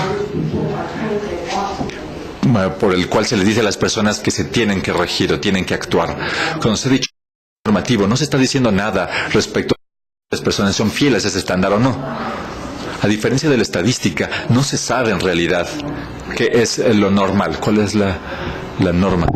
por el cual se les dice a las personas que se tienen que regir o tienen que actuar. Cuando se ha dicho normativo, no se está diciendo nada respecto a si las personas son fieles a ese estándar o no. A diferencia de la estadística, no se sabe en realidad qué es lo normal, cuál es la norma.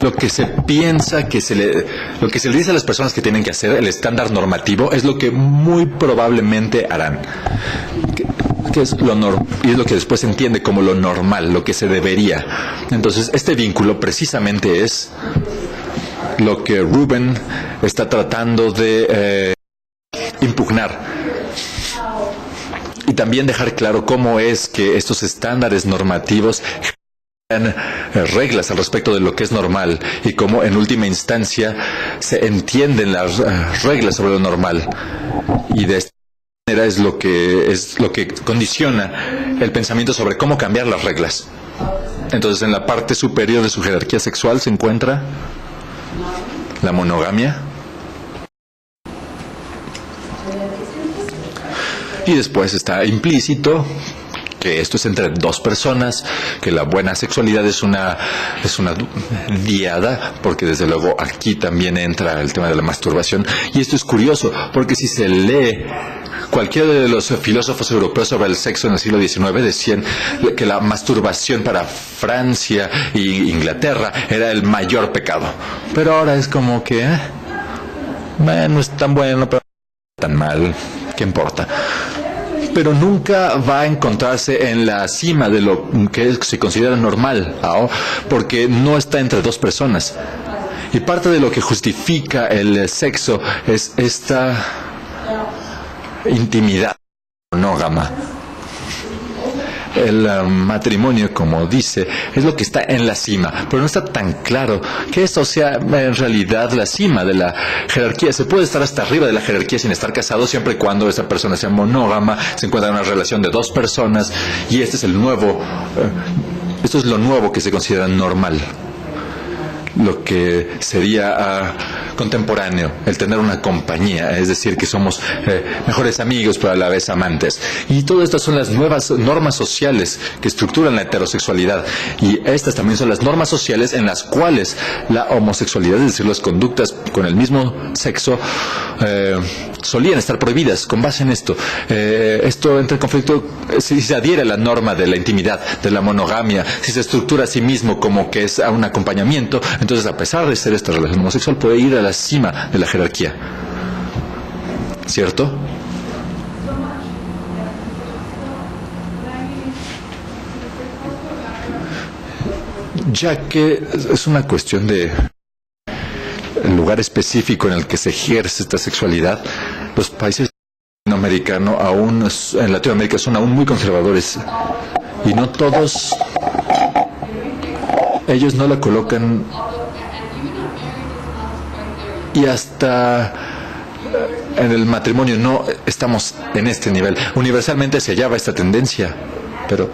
Lo que se piensa lo que se le dice a las personas que tienen que hacer, el estándar normativo, es lo que muy probablemente harán. Que es y es lo que después se entiende como lo normal, lo que se debería. Entonces, este vínculo precisamente es lo que Rubin está tratando de impugnar. Y también dejar claro cómo es que estos estándares normativos reglas al respecto de lo que es normal, y cómo en última instancia se entienden las reglas sobre lo normal, y de esta manera es lo que condiciona el pensamiento sobre cómo cambiar las reglas. Entonces, en la parte superior de su jerarquía sexual se encuentra la monogamia. Y después está implícito que esto es entre dos personas, que la buena sexualidad es una diada, porque desde luego aquí también entra el tema de la masturbación. Y esto es curioso, porque si se lee cualquiera de los filósofos europeos sobre el sexo en el siglo XIX, decían que la masturbación para Francia e Inglaterra era el mayor pecado. Pero ahora es como que no es tan bueno, pero no tan mal, ¿qué importa? Pero nunca va a encontrarse en la cima de lo que se considera normal, porque no está entre dos personas. Y parte de lo que justifica el sexo es esta intimidad monógama. El matrimonio, como dice, es lo que está en la cima, pero no está tan claro que esto sea en realidad la cima de la jerarquía. Se puede estar hasta arriba de la jerarquía sin estar casado, siempre y cuando esa persona sea monógama, se encuentra en una relación de dos personas, y esto es lo nuevo que se considera normal. Lo que sería contemporáneo, el tener una compañía, es decir, que somos mejores amigos pero a la vez amantes. Y todo esto son las nuevas normas sociales que estructuran la heterosexualidad, y estas también son las normas sociales en las cuales la homosexualidad, es decir, las conductas con el mismo sexo, solían estar prohibidas con base en esto. Esto entra en conflicto si se adhiere a la norma de la intimidad, de la monogamia, si se estructura a sí mismo como que es un acompañamiento. Entonces, a pesar de ser esta relación homosexual, puede ir a la cima de la jerarquía. ¿Cierto? Ya que es una cuestión de el lugar específico en el que se ejerce esta sexualidad, los países latinoamericanos en Latinoamérica son aún muy conservadores, y no todos ellos no la colocan, y hasta en el matrimonio no estamos en este nivel. Universalmente se hallaba esta tendencia, pero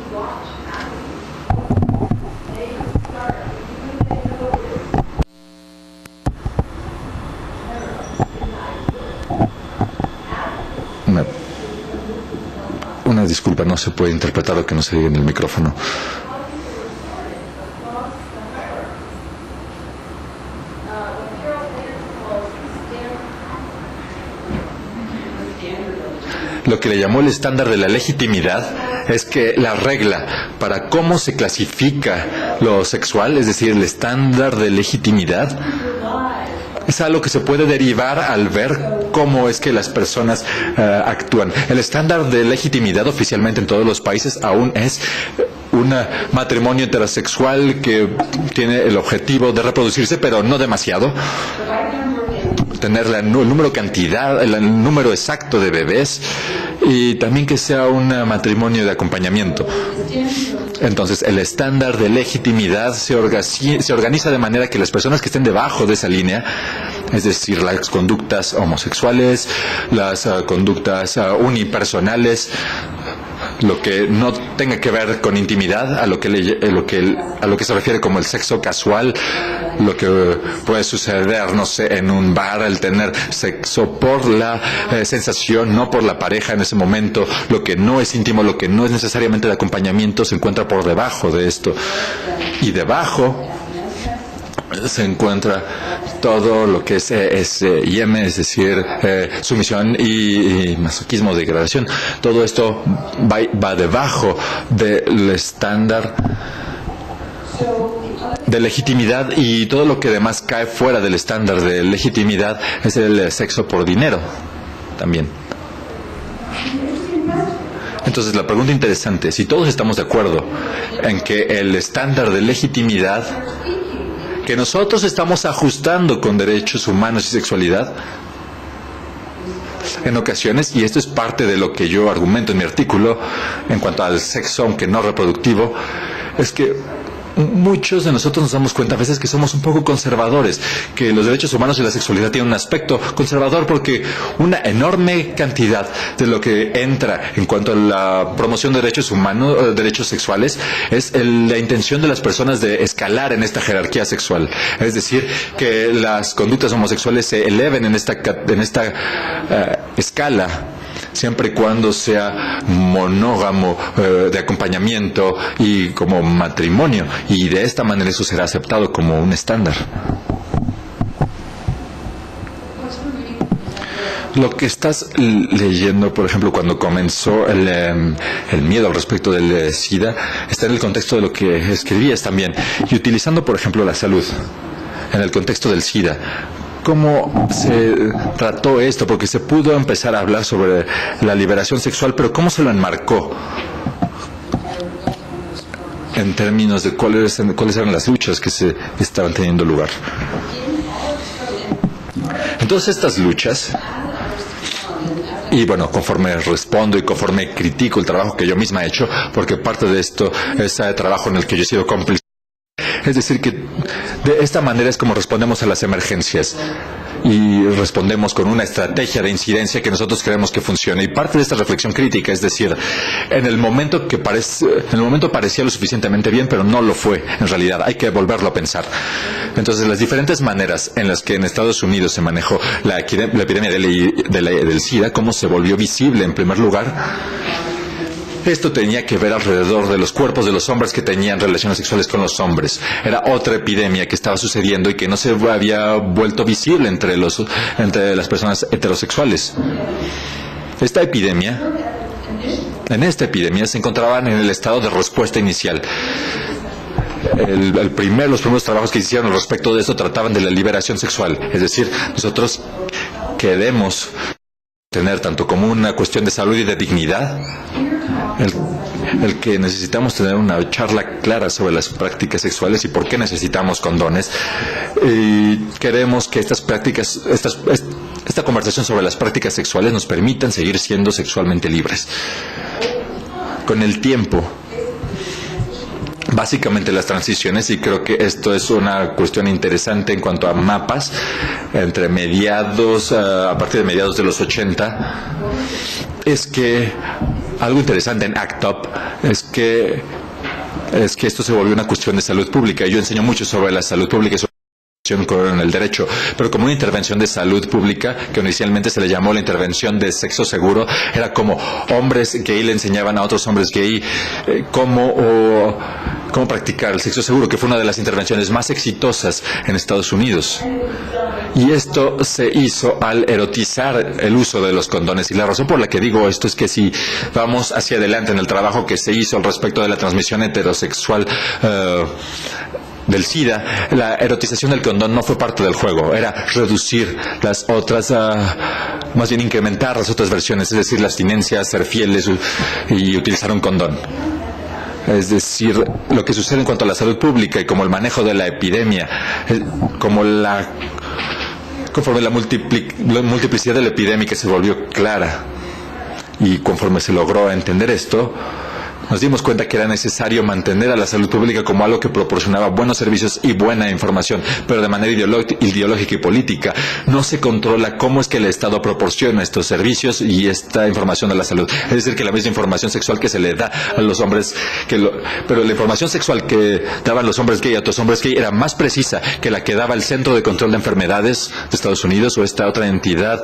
una disculpa, no se puede interpretar lo que no se diga en el micrófono. Lo que le llamó el estándar de la legitimidad es que la regla para cómo se clasifica lo sexual, es decir, el estándar de legitimidad, es algo que se puede derivar al ver cómo es que las personas actúan. El estándar de legitimidad oficialmente en todos los países aún es un matrimonio heterosexual que tiene el objetivo de reproducirse, pero no demasiado. Tener el número exacto de bebés, y también que sea un matrimonio de acompañamiento. Entonces, el estándar de legitimidad se organiza de manera que las personas que estén debajo de esa línea, es decir, las conductas homosexuales, las conductas unipersonales, lo que no tenga que ver con intimidad, a lo que se refiere como el sexo casual, lo que puede suceder, no sé, en un bar, el tener sexo por la sensación, no por la pareja en ese momento, lo que no es íntimo, lo que no es necesariamente de acompañamiento, se encuentra por debajo de esto. Y debajo se encuentra todo lo que es S&M, es decir, sumisión y masoquismo, degradación. Todo esto va debajo del estándar de legitimidad, y todo lo que además cae fuera del estándar de legitimidad es el sexo por dinero también. Entonces, la pregunta interesante, si todos estamos de acuerdo en que el estándar de legitimidad que nosotros estamos ajustando con derechos humanos y sexualidad, en ocasiones, y esto es parte de lo que yo argumento en mi artículo en cuanto al sexo, aunque no reproductivo, es que muchos de nosotros nos damos cuenta a veces que somos un poco conservadores, que los derechos humanos y la sexualidad tienen un aspecto conservador porque una enorme cantidad de lo que entra en cuanto a la promoción de derechos humanos, derechos sexuales, es la intención de las personas de escalar en esta jerarquía sexual. Es decir, que las conductas homosexuales se eleven en esta escala, siempre y cuando sea monógamo, de acompañamiento y como matrimonio, y de esta manera eso será aceptado como un estándar. Lo que estás leyendo, por ejemplo, cuando comenzó el miedo al respecto del SIDA, está en el contexto de lo que escribías también, y utilizando, por ejemplo, la salud en el contexto del SIDA. ¿Cómo se trató esto? Porque se pudo empezar a hablar sobre la liberación sexual, pero ¿cómo se lo enmarcó? En términos de cuáles eran las luchas que se estaban teniendo lugar. En todas estas luchas, y bueno, conforme respondo y conforme critico el trabajo que yo misma he hecho, porque parte de esto es trabajo en el que yo he sido cómplice. Es decir, que de esta manera es como respondemos a las emergencias y respondemos con una estrategia de incidencia que nosotros creemos que funciona. Y parte de esta reflexión crítica, es decir, en el momento parecía lo suficientemente bien, pero no lo fue en realidad. Hay que volverlo a pensar. Entonces, las diferentes maneras en las que en Estados Unidos se manejó la epidemia del SIDA, cómo se volvió visible en primer lugar. Esto tenía que ver alrededor de los cuerpos de los hombres que tenían relaciones sexuales con los hombres. Era otra epidemia que estaba sucediendo y que no se había vuelto visible entre las personas heterosexuales. En esta epidemia se encontraban en el estado de respuesta inicial. Los primeros trabajos que hicieron al respecto de esto trataban de la liberación sexual. Es decir, nosotros queremos tener tanto como una cuestión de salud y de dignidad, el que necesitamos tener una charla clara sobre las prácticas sexuales y por qué necesitamos condones. Y queremos que esta conversación sobre las prácticas sexuales nos permitan seguir siendo sexualmente libres. Con el tiempo, básicamente las transiciones, y creo que esto es una cuestión interesante en cuanto a mapas, entre a partir de mediados de los 80, es que algo interesante en ACT UP es que esto se volvió una cuestión de salud pública. Yo enseño mucho sobre la salud pública y sobre con el derecho, pero como una intervención de salud pública, que inicialmente se le llamó la intervención de sexo seguro, era como hombres gay le enseñaban a otros hombres gay cómo practicar el sexo seguro, que fue una de las intervenciones más exitosas en Estados Unidos. Y esto se hizo al erotizar el uso de los condones. Y la razón por la que digo esto es que si vamos hacia adelante en el trabajo que se hizo al respecto de la transmisión heterosexual del SIDA, la erotización del condón no fue parte del juego, era reducir las otras, más bien incrementar las otras versiones, es decir, la abstinencia, ser fieles y utilizar un condón. Es decir, lo que sucede en cuanto a la salud pública y como el manejo de la epidemia, conforme la multiplicidad de la epidemia se volvió clara y conforme se logró entender esto, nos dimos cuenta que era necesario mantener a la salud pública como algo que proporcionaba buenos servicios y buena información, pero de manera ideológica y política. No se controla cómo es que el Estado proporciona estos servicios y esta información a la salud. Es decir, que la misma información sexual que se le da a los hombres, pero la información sexual que daban los hombres gay a otros hombres gay era más precisa que la que daba el Centro de Control de Enfermedades de Estados Unidos o esta otra entidad,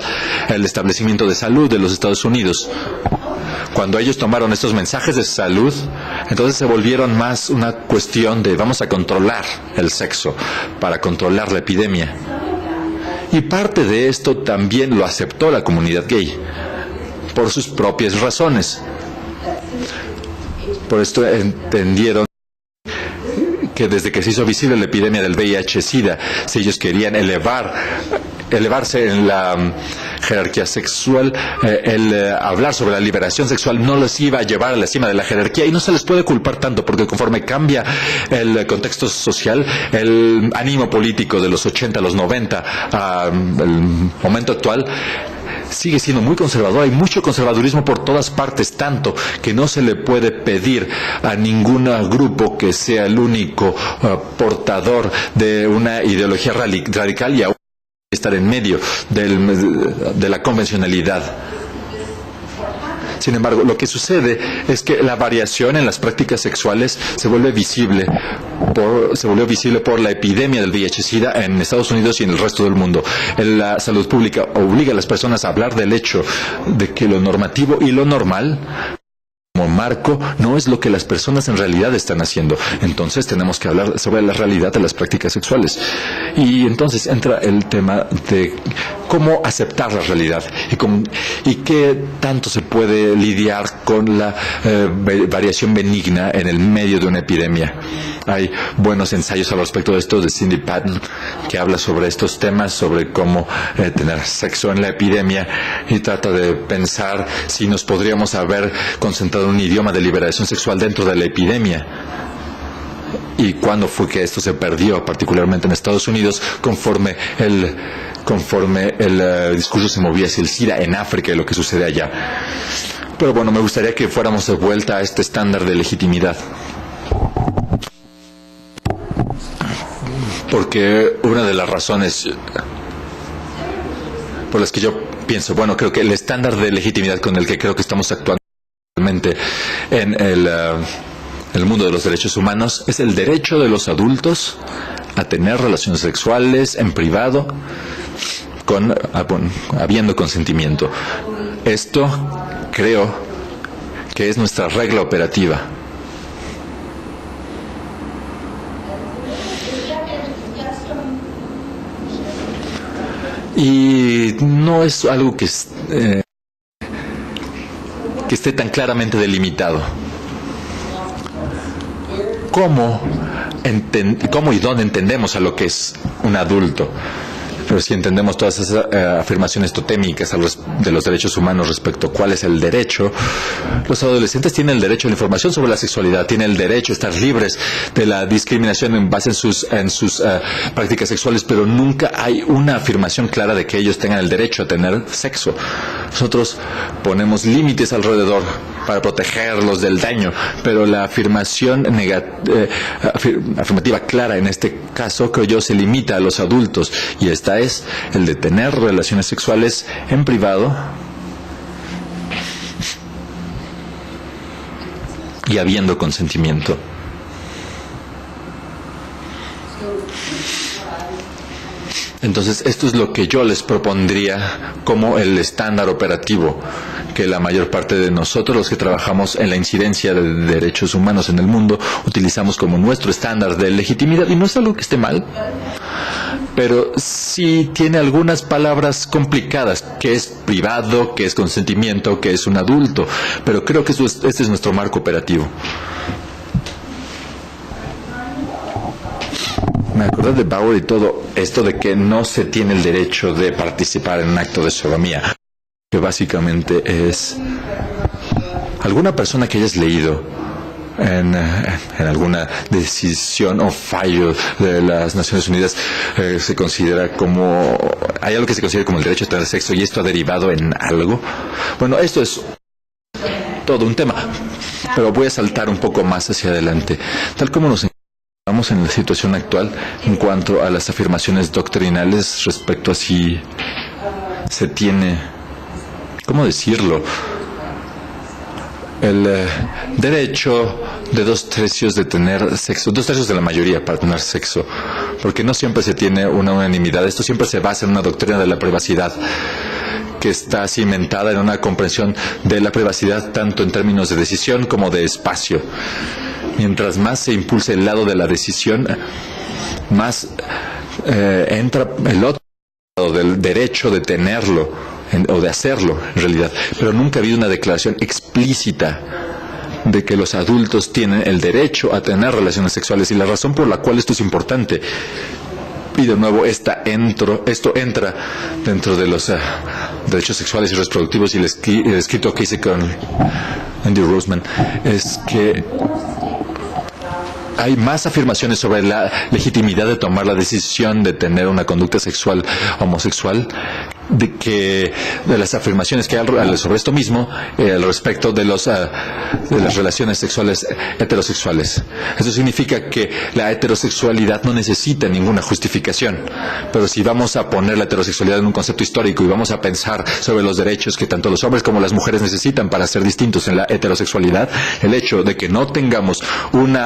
el Establecimiento de Salud de los Estados Unidos. Cuando ellos tomaron estos mensajes de salud, entonces se volvieron más una cuestión de vamos a controlar el sexo para controlar la epidemia. Y parte de esto también lo aceptó la comunidad gay, por sus propias razones. Por esto entendieron que desde que se hizo visible la epidemia del VIH-Sida, si ellos querían elevarse en la jerarquía sexual, hablar sobre la liberación sexual no los iba a llevar a la cima de la jerarquía, y no se les puede culpar tanto porque conforme cambia el contexto social, el ánimo político de los 80 a los 90 al momento actual, sigue siendo muy conservador. Hay mucho conservadurismo por todas partes, tanto que no se le puede pedir a ningún grupo que sea el único portador de una ideología radical y aún estar en medio de la convencionalidad. Sin embargo, lo que sucede es que la variación en las prácticas sexuales se volvió visible por la epidemia del VIH-Sida en Estados Unidos y en el resto del mundo. La salud pública obliga a las personas a hablar del hecho de que lo normativo y lo normal como marco no es lo que las personas en realidad están haciendo. Entonces tenemos que hablar sobre la realidad de las prácticas sexuales. Y entonces entra el tema de cómo aceptar la realidad y qué tanto se puede lidiar con la variación benigna en el medio de una epidemia. Hay buenos ensayos al respecto de esto de Cindy Patton, que habla sobre estos temas, sobre cómo tener sexo en la epidemia, y trata de pensar si nos podríamos haber concentrado en un idioma de liberación sexual dentro de la epidemia. Y cuándo fue que esto se perdió, particularmente en Estados Unidos, conforme el discurso se movía hacia el SIDA en África y lo que sucede allá. Pero bueno, me gustaría que fuéramos de vuelta a este estándar de legitimidad. Porque una de las razones por las que yo pienso, bueno, creo que el estándar de legitimidad con el que creo que estamos actualmente en el mundo de los derechos humanos es el derecho de los adultos a tener relaciones sexuales en privado habiendo consentimiento. Esto creo que es nuestra regla operativa. Y no es algo que esté tan claramente delimitado. ¿Cómo y dónde entendemos a lo que es un adulto? Pero si entendemos todas esas afirmaciones totémicas de los derechos humanos respecto a cuál es el derecho, los adolescentes tienen el derecho a la información sobre la sexualidad, tienen el derecho a estar libres de la discriminación en base en sus prácticas sexuales, pero nunca hay una afirmación clara de que ellos tengan el derecho a tener sexo. Nosotros ponemos límites alrededor para protegerlos del daño, pero la afirmación afirmativa clara en este caso, creo yo, se limita a los adultos, y esta es el de tener relaciones sexuales en privado y habiendo consentimiento. Entonces, esto es lo que yo les propondría como el estándar operativo que la mayor parte de nosotros, los que trabajamos en la incidencia de derechos humanos en el mundo, utilizamos como nuestro estándar de legitimidad. Y no es algo que esté mal, pero sí tiene algunas palabras complicadas, que es privado, que es consentimiento, que es un adulto. Pero creo que este es nuestro marco operativo. Me acordé de Bauer y todo esto de que no se tiene el derecho de participar en un acto de sodomía, que básicamente es alguna persona que hayas leído en alguna decisión o fallo de las Naciones Unidas, se considera como, hay algo que se considera como el derecho a tener sexo, y esto ha derivado en algo. Bueno, esto es todo un tema, pero voy a saltar un poco más hacia adelante. Tal como nos encontramos en la situación actual en cuanto a las afirmaciones doctrinales respecto a si se tiene, ¿cómo decirlo?, el derecho de 2/3 de tener sexo, 2/3 de la mayoría para tener sexo, porque no siempre se tiene una unanimidad. Esto siempre se basa en una doctrina de la privacidad que está cimentada en una comprensión de la privacidad tanto en términos de decisión como de espacio. Mientras más se impulse el lado de la decisión, más entra el otro lado del derecho de tenerlo o de hacerlo, en realidad. Pero nunca ha habido una declaración explícita de que los adultos tienen el derecho a tener relaciones sexuales, y la razón por la cual esto es importante. Y de nuevo, esto entra dentro de los derechos sexuales y reproductivos, y el escrito que hice con Andy Roseman es que hay más afirmaciones sobre la legitimidad de tomar la decisión de tener una conducta sexual homosexual de las afirmaciones que hay sobre esto mismo al respecto de las relaciones sexuales heterosexuales. Eso significa que la heterosexualidad no necesita ninguna justificación, pero si vamos a poner la heterosexualidad en un concepto histórico y vamos a pensar sobre los derechos que tanto los hombres como las mujeres necesitan para ser distintos en la heterosexualidad, el hecho de que no tengamos un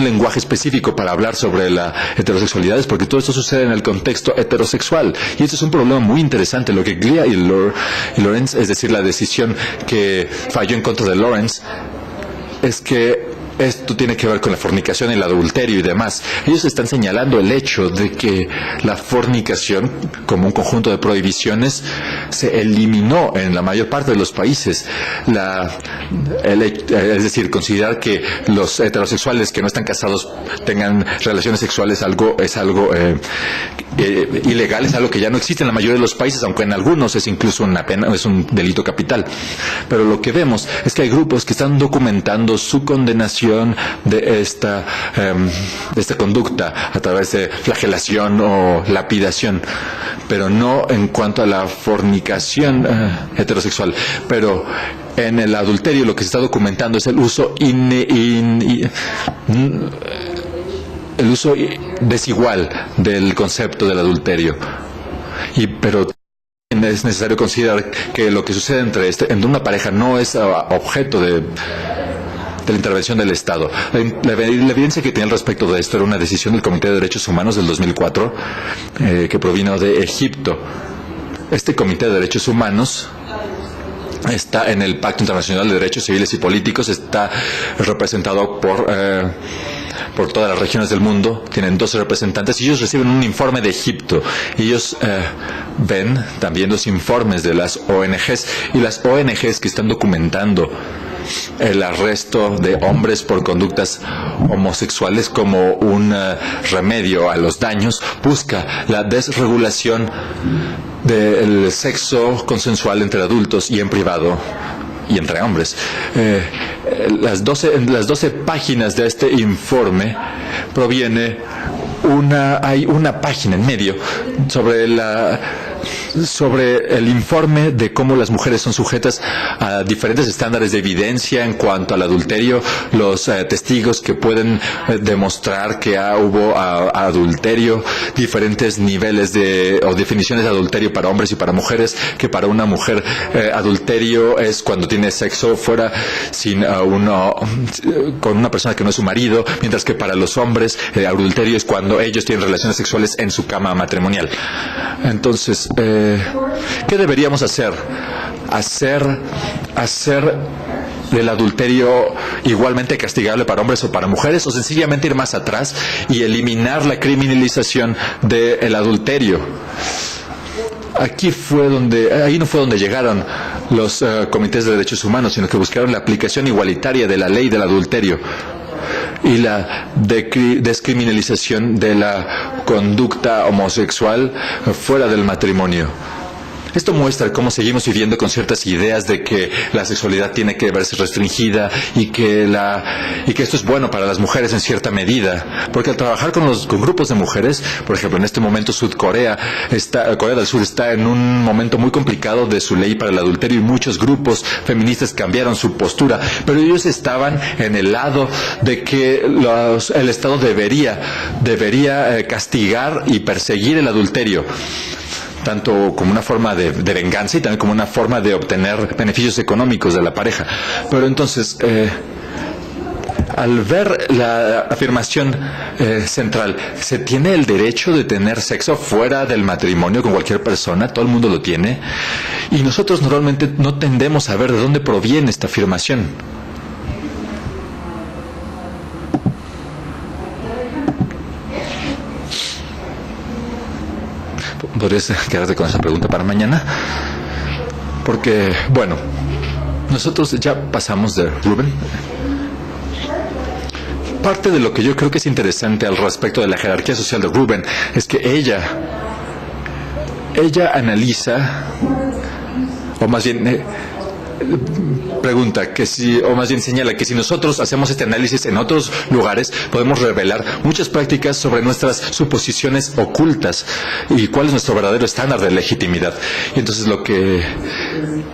lenguaje específico para hablar sobre la heterosexualidad es porque todo esto sucede en el contexto heterosexual. Y esto es un problema muy interesante. Lo que Glia y Lawrence, es decir, la decisión que falló en contra de Lawrence, es que esto tiene que ver con la fornicación, el adulterio y demás. Ellos están señalando el hecho de que la fornicación, como un conjunto de prohibiciones, se eliminó en la mayor parte de los países. Es decir, considerar que los heterosexuales que no están casados tengan relaciones sexuales es algo ilegal, es algo que ya no existe en la mayoría de los países, aunque en algunos es incluso una pena, es un delito capital. Pero lo que vemos es que hay grupos que están documentando su condenación de esta conducta a través de flagelación o lapidación, pero no en cuanto a la fornicación heterosexual. Pero en el adulterio lo que se está documentando es el uso desigual del concepto del adulterio. Pero es necesario considerar que lo que sucede entre una pareja no es objeto de la intervención del Estado. La evidencia que tenía al respecto de esto era una decisión del Comité de Derechos Humanos del 2004 que provino de Egipto. Este Comité de Derechos Humanos está en el Pacto Internacional de Derechos Civiles y Políticos, está representado por todas las regiones del mundo, tienen 12 representantes y ellos reciben un informe de Egipto. Ellos ven también los informes de las ONGs y las ONGs que están documentando el arresto de hombres por conductas homosexuales como un remedio a los daños, busca la desregulación del sexo consensual entre adultos y en privado y entre hombres. Las 12 páginas de este informe hay una página en medio sobre el informe de cómo las mujeres son sujetas a diferentes estándares de evidencia en cuanto al adulterio, los testigos que pueden demostrar que hubo adulterio, diferentes niveles o definiciones de adulterio para hombres y para mujeres, que para una mujer adulterio es cuando tiene sexo fuera con una persona que no es su marido, mientras que para los hombres adulterio es cuando ellos tienen relaciones sexuales en su cama matrimonial. Entonces, ¿qué deberíamos hacer? Hacer del adulterio igualmente castigable para hombres o para mujeres, o sencillamente ir más atrás y eliminar la criminalización del adulterio. Ahí no fue donde llegaron los comités de derechos humanos, sino que buscaron la aplicación igualitaria de la ley del adulterio y la descriminalización de la conducta homosexual fuera del matrimonio. Esto muestra cómo seguimos viviendo con ciertas ideas de que la sexualidad tiene que verse restringida y que esto es bueno para las mujeres en cierta medida, porque al trabajar con grupos de mujeres, por ejemplo, en este momento Corea del Sur está en un momento muy complicado de su ley para el adulterio y muchos grupos feministas cambiaron su postura, pero ellos estaban en el lado de que el Estado debería castigar y perseguir el adulterio, tanto como una forma de venganza y también como una forma de obtener beneficios económicos de la pareja. Pero entonces, al ver la afirmación central, ¿se tiene el derecho de tener sexo fuera del matrimonio con cualquier persona? Todo el mundo lo tiene. Y nosotros normalmente no tendemos a ver de dónde proviene esta afirmación. ¿Podrías quedarte con esa pregunta para mañana? Porque, bueno, nosotros ya pasamos de Rubén. Parte de lo que yo creo que es interesante al respecto de la jerarquía social de Rubén es que ella analiza, o más bien pregunta que si, o más bien señala que si nosotros hacemos este análisis en otros lugares, podemos revelar muchas prácticas sobre nuestras suposiciones ocultas y cuál es nuestro verdadero estándar de legitimidad. Y entonces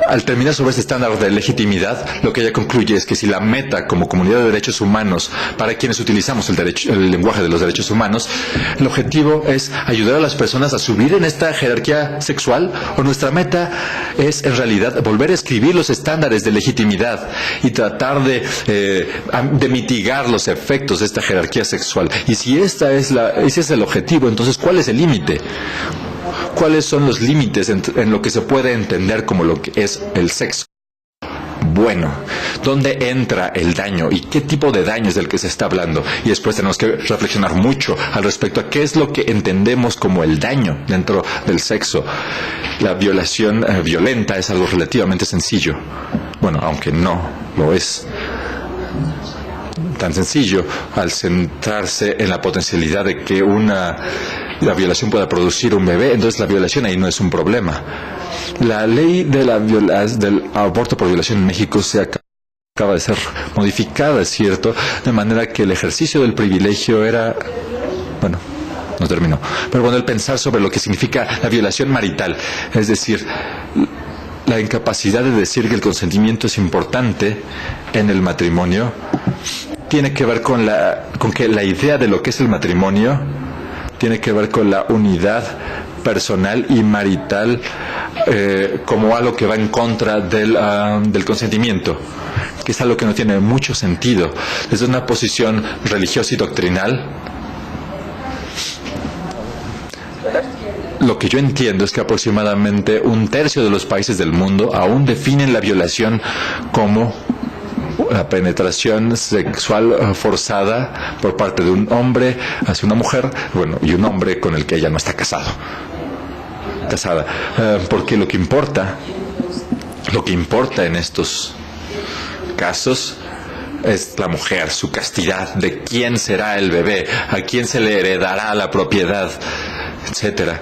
al terminar sobre este estándar de legitimidad, lo que ella concluye es que si la meta como comunidad de derechos humanos, para quienes utilizamos el lenguaje de los derechos humanos, el objetivo es ayudar a las personas a subir en esta jerarquía sexual, o nuestra meta es en realidad volver a escribir los estándares de legitimidad y tratar de mitigar los efectos de esta jerarquía sexual. Y si ese es el objetivo, entonces ¿cuál es el límite? ¿Cuáles son los límites en lo que se puede entender como lo que es el sexo? Bueno, ¿dónde entra el daño y qué tipo de daño es del que se está hablando? Y después tenemos que reflexionar mucho al respecto a qué es lo que entendemos como el daño dentro del sexo. La violación violenta es algo relativamente sencillo. Bueno, aunque no lo es tan sencillo al centrarse en la potencialidad de que la violación pueda producir un bebé, entonces la violación ahí no es un problema. La ley de del aborto por violación en México acaba de ser modificada, es cierto, de manera que el ejercicio del privilegio era... Bueno, no terminó. Pero bueno, el pensar sobre lo que significa la violación marital, es decir, la incapacidad de decir que el consentimiento es importante en el matrimonio, tiene que ver con que la idea de lo que es el matrimonio tiene que ver con la unidad personal y marital como algo que va en contra del consentimiento, que es algo que no tiene mucho sentido. Desde una posición religiosa y doctrinal, lo que yo entiendo es que aproximadamente 1/3 de los países del mundo aún definen la violación como la penetración sexual forzada por parte de un hombre hacia una mujer, bueno, y un hombre con el que ella no está casada, porque lo que importa en estos casos es la mujer, su castidad, de quién será el bebé, a quién se le heredará la propiedad, etcétera.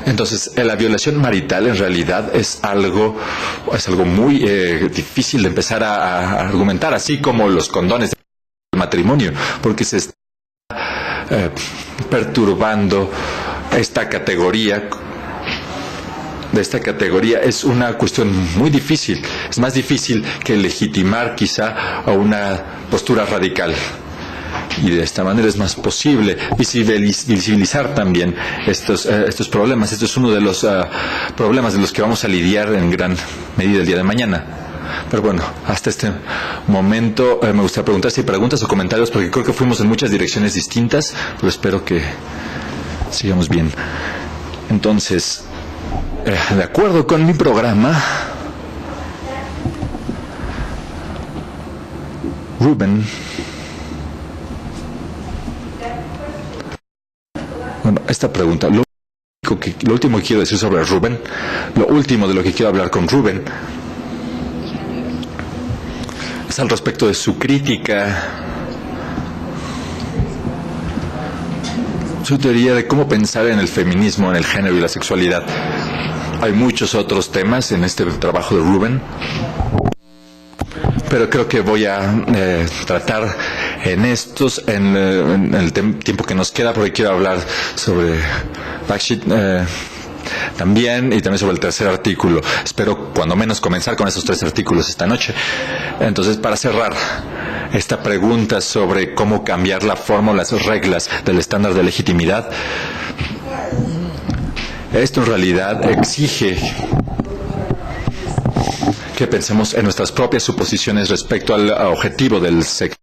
Entonces, la violación marital en realidad es algo muy difícil de empezar a argumentar, así como los condones del matrimonio, porque se está perturbando esta categoría. Es una cuestión muy difícil. Es más difícil que legitimar quizá a una postura radical. Y de esta manera es más posible visibilizar también estos problemas. Esto es uno de los problemas de los que vamos a lidiar en gran medida el día de mañana. Pero bueno, hasta este momento me gustaría preguntar si hay preguntas o comentarios, porque creo que fuimos en muchas direcciones distintas, pero espero que sigamos bien. Entonces, de acuerdo con mi programa, Rubén... Bueno, esta pregunta, lo último que quiero decir sobre Rubén, lo último de lo que quiero hablar con Rubén, es al respecto de su crítica, su teoría de cómo pensar en el feminismo, en el género y la sexualidad. Hay muchos otros temas en este trabajo de Rubén, pero creo que voy a tratar en estos, en el tiempo que nos queda, porque quiero hablar sobre Backstreet también, y también sobre el tercer artículo. Espero cuando menos comenzar con esos 3 artículos esta noche. Entonces, para cerrar esta pregunta sobre cómo cambiar la forma o las reglas del estándar de legitimidad, esto en realidad exige que pensemos en nuestras propias suposiciones respecto al objetivo del sexo,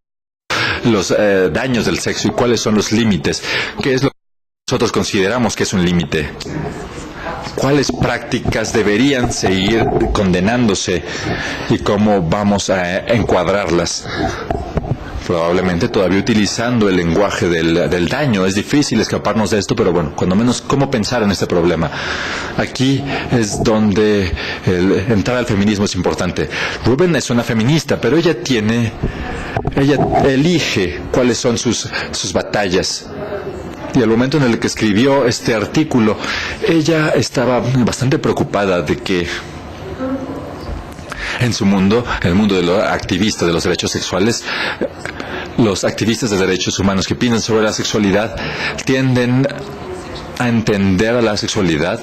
los daños del sexo y cuáles son los límites, qué es lo que nosotros consideramos que es un límite, cuáles prácticas deberían seguir condenándose y cómo vamos a encuadrarlas. Probablemente todavía utilizando el lenguaje del daño. Es difícil escaparnos de esto, pero bueno, cuando menos cómo pensar en este problema. Aquí es donde entrar al feminismo es importante. Rubén es una feminista, pero ella elige cuáles son sus batallas. Y al momento en el que escribió este artículo, ella estaba bastante preocupada de que En su mundo, el mundo de los activistas de los derechos sexuales, los activistas de derechos humanos que piensan sobre la sexualidad tienden a entender a la sexualidad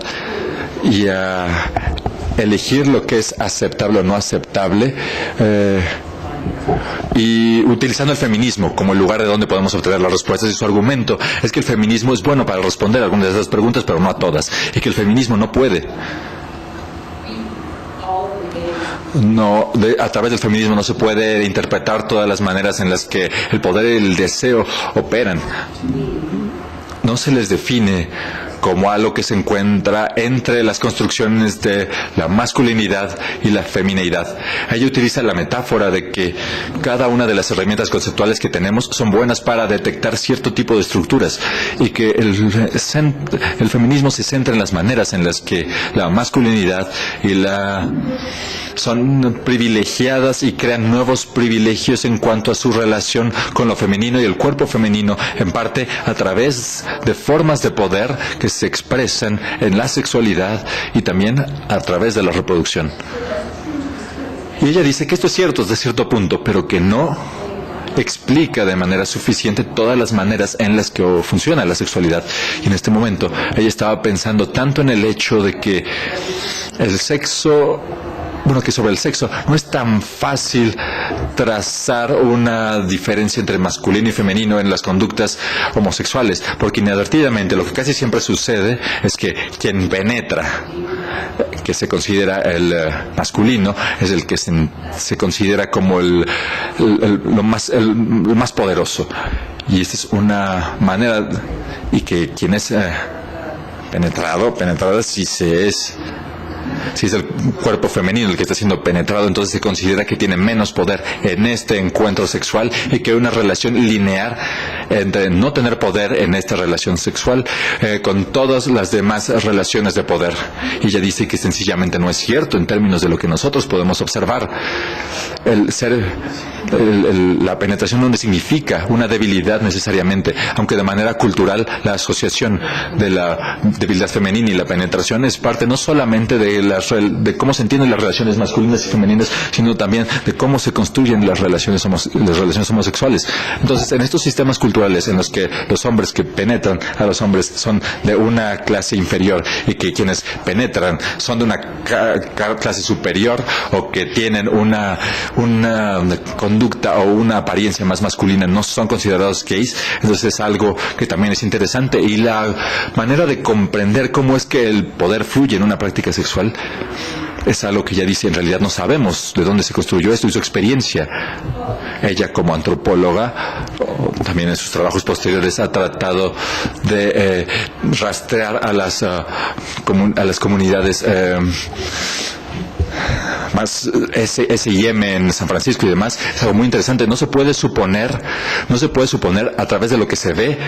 y a elegir lo que es aceptable o no aceptable, y utilizando el feminismo como el lugar de donde podemos obtener las respuestas. Y su argumento es que el feminismo es bueno para responder a algunas de esas preguntas, pero no a todas, y que el feminismo no puede. A través del feminismo no se puede interpretar todas las maneras en las que el poder y el deseo operan. No se les define como algo que se encuentra entre las construcciones de la masculinidad y la femineidad. Ella utiliza la metáfora de que cada una de las herramientas conceptuales que tenemos son buenas para detectar cierto tipo de estructuras, y que el feminismo se centra en las maneras en las que la masculinidad y son privilegiadas y crean nuevos privilegios en cuanto a su relación con lo femenino y el cuerpo femenino, en parte a través de formas de poder que se expresan en la sexualidad y también a través de la reproducción. Y ella dice que esto es cierto desde cierto punto, pero que no explica de manera suficiente todas las maneras en las que funciona la sexualidad. Y en este momento ella estaba pensando tanto en el hecho de que sobre el sexo no es tan fácil trazar una diferencia entre masculino y femenino en las conductas homosexuales, porque inadvertidamente lo que casi siempre sucede es que quien penetra, que se considera el masculino, es el que se considera como el más poderoso. Y esta es una manera, y que quien es penetrada, si es el cuerpo femenino el que está siendo penetrado, entonces se considera que tiene menos poder en este encuentro sexual, y que hay una relación lineal entre no tener poder en esta relación sexual con todas las demás relaciones de poder. Y ella dice que sencillamente no es cierto en términos de lo que nosotros podemos observar. La penetración no significa una debilidad necesariamente, aunque de manera cultural la asociación de la debilidad femenina y la penetración es parte no solamente de cómo se entienden las relaciones masculinas y femeninas, sino también de cómo se construyen las relaciones homosexuales. Entonces, en estos sistemas culturales en los que los hombres que penetran a los hombres son de una clase inferior, y que quienes penetran son de una clase superior, o que tienen una conducta o una apariencia más masculina, no son considerados gays, entonces es algo que también es interesante. Y la manera de comprender cómo es que el poder fluye en una práctica sexual es algo que ella dice, en realidad no sabemos de dónde se construyó esto y su experiencia. Ella, como antropóloga, también en sus trabajos posteriores ha tratado de rastrear a las comunidades más S&M en San Francisco y demás. Es algo muy interesante. No se puede suponer a través de lo que se ve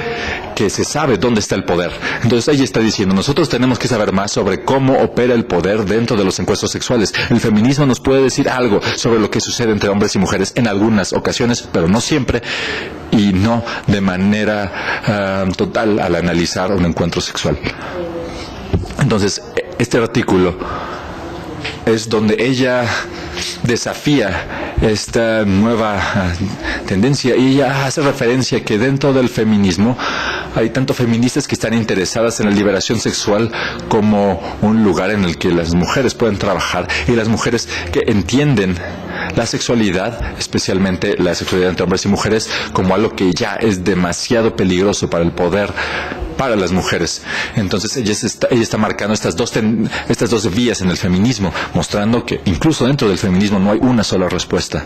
que se sabe dónde está el poder. Entonces ella está diciendo, nosotros tenemos que saber más sobre cómo opera el poder dentro de los encuentros sexuales. El feminismo nos puede decir algo sobre lo que sucede entre hombres y mujeres en algunas ocasiones, pero no siempre, y no de manera total al analizar un encuentro sexual. Entonces, este artículo es donde ella desafía esta nueva tendencia, y ella hace referencia que dentro del feminismo hay tanto feministas que están interesadas en la liberación sexual como un lugar en el que las mujeres pueden trabajar, y las mujeres que entienden la sexualidad, especialmente la sexualidad entre hombres y mujeres, como algo que ya es demasiado peligroso para el poder para las mujeres. Entonces ella está marcando estas dos vías en el feminismo, mostrando que incluso dentro del feminismo no hay una sola respuesta.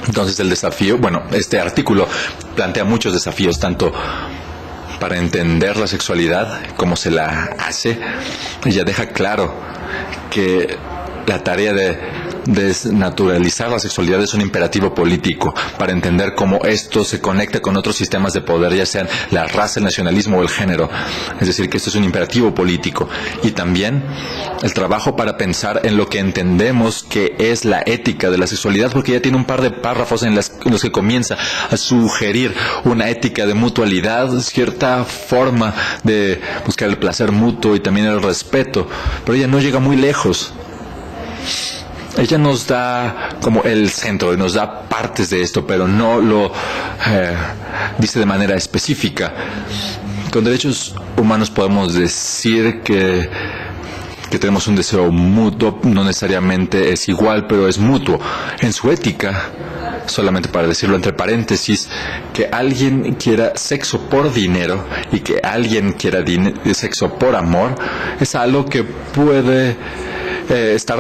Entonces el desafío, este artículo plantea muchos desafíos, tanto para entender la sexualidad, cómo se la hace. Ella deja claro que la tarea de desnaturalizar la sexualidad es un imperativo político para entender cómo esto se conecta con otros sistemas de poder, ya sean la raza, el nacionalismo o el género. Es decir, que esto es un imperativo político. Y también el trabajo para pensar en lo que entendemos que es la ética de la sexualidad, porque ya tiene un par de párrafos en los que comienza a sugerir una ética de mutualidad, cierta forma de buscar el placer mutuo y también el respeto, pero ella no llega muy lejos. Ella nos da como el centro, nos da partes de esto, pero no lo dice de manera específica. Con derechos humanos podemos decir que tenemos un deseo mutuo, no necesariamente es igual, pero es mutuo. En su ética, solamente para decirlo entre paréntesis, que alguien quiera sexo por dinero y que alguien quiera sexo por amor, es algo que puede estar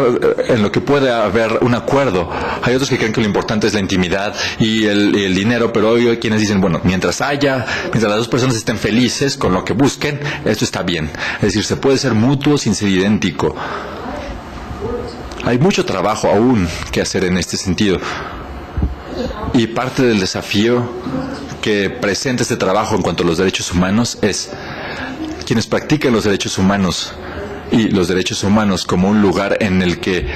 en lo que puede haber un acuerdo. Hay otros que creen que lo importante es la intimidad y el dinero, pero hoy hay quienes dicen, bueno, mientras las dos personas estén felices con lo que busquen, esto está bien. Es decir, se puede ser mutuo sin ser idéntico. Hay mucho trabajo aún que hacer en este sentido. Y parte del desafío que presenta este trabajo en cuanto a los derechos humanos es quienes practican los derechos humanos y los derechos humanos como un lugar en el que